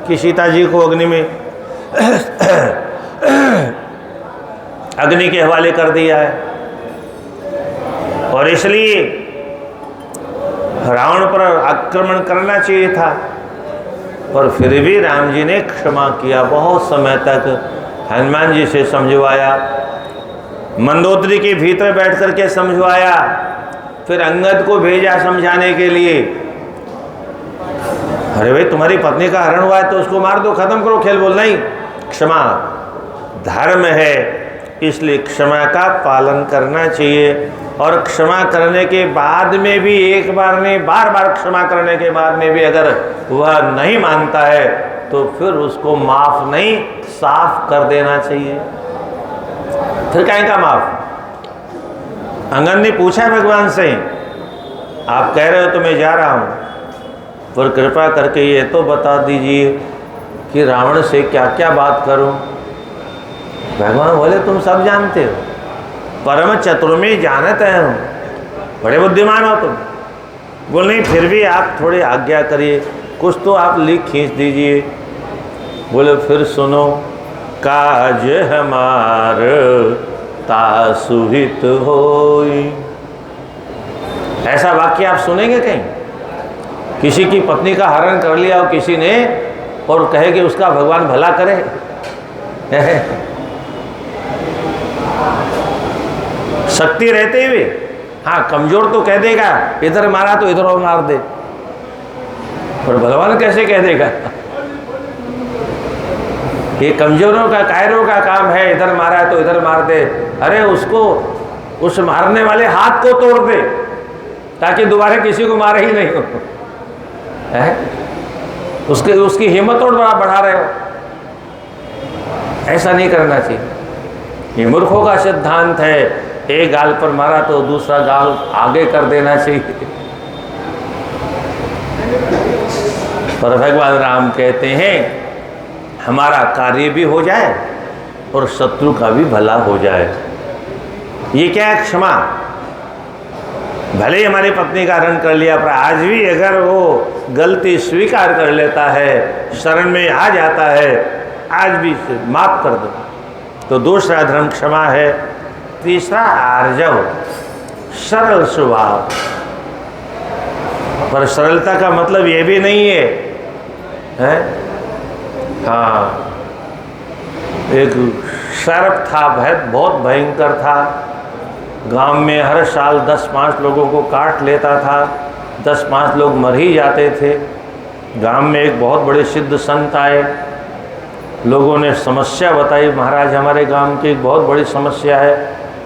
कि सीता जी को अग्नि में अग्नि के हवाले कर दिया है। और इसलिए रावण पर आक्रमण करना चाहिए था, पर फिर भी राम जी ने क्षमा किया। बहुत समय तक हनुमान जी से समझवाया, मंदोदरी के भीतर बैठ कर के समझवाया, फिर अंगद को भेजा समझाने के लिए, अरे भाई तुम्हारी पत्नी का हरण हुआ है तो उसको मार दो, खत्म करो खेल। बोल नहीं, क्षमा धर्म है, इसलिए क्षमा का पालन करना चाहिए। और क्षमा करने के बाद में भी, एक बार नहीं बार बार क्षमा करने के बाद में भी अगर वह नहीं मानता है तो फिर उसको माफ नहीं, साफ कर देना चाहिए। फिर कहें का माफ। अंगद ने पूछा भगवान से, आप कह रहे हो तो मैं जा रहा हूँ, पर कृपा करके ये तो बता दीजिए कि रावण से क्या क्या बात करूं। भगवान बोले तुम सब जानते हो, परम चतुर में जानत है, बड़े बुद्धिमान हो तुम। बोल नहीं, फिर भी आप थोड़ी आज्ञा करिए, कुछ तो आप लिख खींच दीजिए। बोले फिर सुनो, काज हमार तासुहित होई। ऐसा वाक्य आप सुनेंगे कहीं? किसी की पत्नी का हरण कर लिया हो किसी ने और कहे कि उसका भगवान भला करे। शक्ति रहते हुए, हाँ कमजोर तो कह देगा इधर मारा तो इधर और मार दे, पर भगवान कैसे कह देगा? ये कमजोरों का, कायरों का काम है, इधर मारा है तो इधर मार दे। अरे उसको, उस मारने वाले हाथ को तोड़ दे ताकि दोबारा किसी को मारे ही नहीं हो। उसकी हिम्मत और बढ़ा रहे हो, ऐसा नहीं करना चाहिए। ये मूर्खों का सिद्धांत है, एक गाल पर मारा तो दूसरा गाल आगे कर देना चाहिए। पर भगवान राम कहते हैं हमारा कार्य भी हो जाए और शत्रु का भी भला हो जाए। ये क्या है? क्षमा। भले ही हमारी पत्नी का हरण कर लिया, पर आज भी अगर वो गलती स्वीकार कर लेता है, शरण में आ जाता है, आज भी माफ कर दो। तो दूसरा धर्म क्षमा है। तीसरा आर्जव, सरल स्वभाव। पर सरलता का मतलब ये भी नहीं है? हाँ, एक सर्प था, बहुत भयंकर था। गांव में हर साल 10-5 लोगों को काट लेता था, 10-5 लोग मर ही जाते थे। गांव में एक बहुत बड़े सिद्ध संत आए, लोगों ने समस्या बताई, महाराज हमारे गांव की एक बहुत बड़ी समस्या है,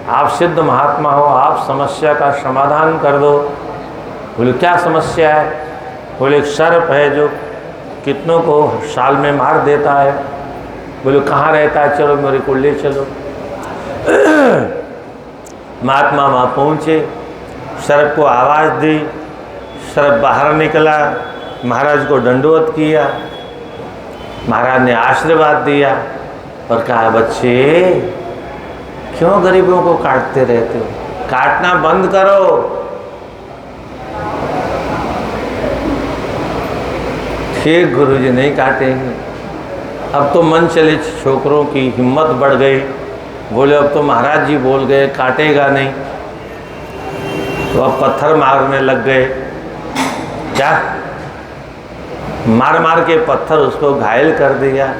आप सिद्ध महात्मा हो, आप समस्या का समाधान कर दो। बोले क्या समस्या है? बोले एक सर्प है जो कितनों को साल में मार देता है। बोले कहाँ रहता है? चलो मेरे को ले चलो। महात्मा वहाँ पहुँचे, सर्प को आवाज़ दी, सर्प बाहर निकला, महाराज को दंडवत किया। महाराज ने आशीर्वाद दिया और कहा बच्चे क्यों गरीबों को काटते रहते हो, काटना बंद करो। ठीक गुरुजी, नहीं काटेंगे। अब तो मन चले छोकरों की हिम्मत बढ़ गई, बोले अब तो महाराज जी बोल गए काटेगा नहीं, तो अब पत्थर मारने लग गए। क्या? मार मार के पत्थर उसको घायल कर दिया।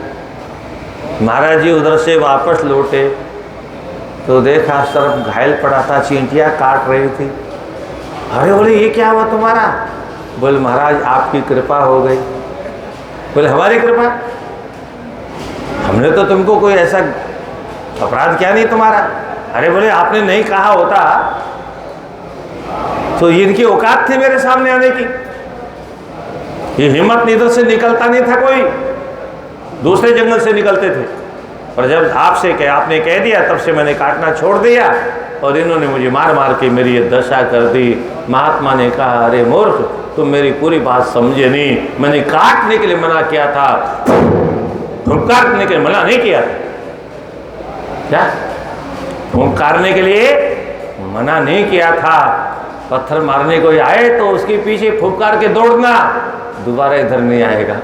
महाराज जी उधर से वापस लौटे तो देखा सर्प घायल पड़ा था, चींटियाँ काट रही थी। अरे बोले ये क्या हुआ तुम्हारा? बोले महाराज आपकी कृपा हो गई। बोले हमारी कृपा? हमने तो तुमको कोई ऐसा अपराध किया नहीं तुम्हारा। अरे बोले आपने नहीं कहा होता तो इनकी औकात थी मेरे सामने आने की, ये हिम्मत नींद से निकलता नहीं था, कोई दूसरे जंगल से निकलते थे। और जब आपने कह दिया तब से मैंने काटना छोड़ दिया और इन्होंने मुझे मार मार के मेरी ये दशा कर दी। महात्मा ने कहा अरे मूर्ख, तुम मेरी पूरी बात समझे नहीं, मैंने काटने के लिए मना किया था, फुंकारने के लिए मना नहीं किया। क्या? फुंकारने के लिए मना नहीं किया था। पत्थर मारने को आए तो उसके पीछे फुंकार के दौड़ना, दोबारा इधर नहीं आएगा।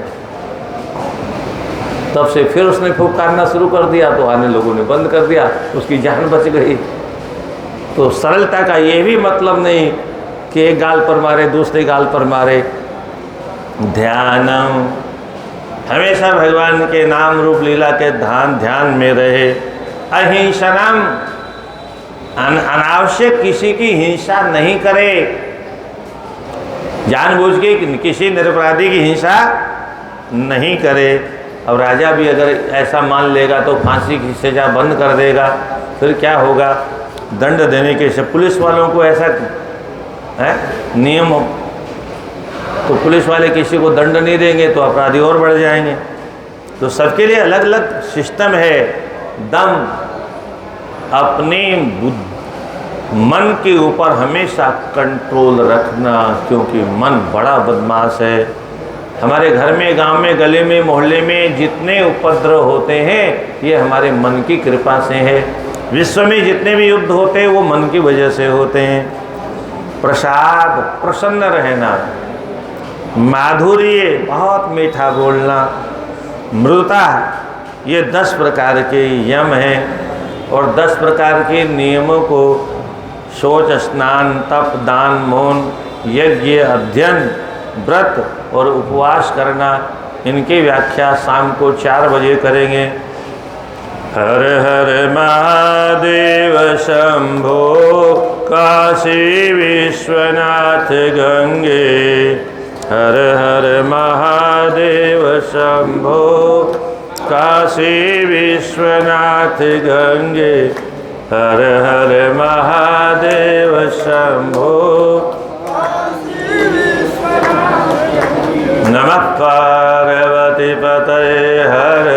तब से फिर उसने फुंकारना शुरू कर दिया तो आने लोगों ने बंद कर दिया, उसकी जान बच गई। तो सरलता का ये भी मतलब नहीं कि एक गाल पर मारे दूसरे गाल पर मारे। ध्यानम, हमेशा भगवान के नाम रूप लीला के ध्यान में रहे। अहिंसनम, अनावश्यक किसी की हिंसा नहीं करे। जानबूझ के किसी निरपराधी की हिंसा नहीं करे। अब राजा भी अगर ऐसा मान लेगा तो फांसी की सज़ा बंद कर देगा, फिर क्या होगा? दंड देने के से पुलिस वालों को ऐसा है नियम हो, तो पुलिस वाले किसी को दंड नहीं देंगे तो अपराधी और बढ़ जाएंगे। तो सबके लिए अलग अलग सिस्टम है। दम अपने मन के ऊपर हमेशा कंट्रोल रखना, क्योंकि मन बड़ा बदमाश है। हमारे घर में, गांव में, गली में, मोहल्ले में जितने उपद्रव होते हैं ये हमारे मन की कृपा से है। विश्व में जितने भी युद्ध होते हैं वो मन की वजह से होते हैं। प्रसाद, प्रसन्न रहना, माधुर्य, बहुत मीठा बोलना, मृदुता, ये 10 प्रकार के यम हैं। और 10 प्रकार के नियमों को शौच, स्नान, तप, दान, मौन, यज्ञ, अध्ययन, व्रत और उपवास करना, इनकी व्याख्या शाम को 4 बजे करेंगे। हर हर महादेव शंभो काशी विश्वनाथ गंगे। हर हर महादेव शंभो काशी विश्वनाथ गंगे। हर हर महादेव शंभो। नमः पार्वती पतये हर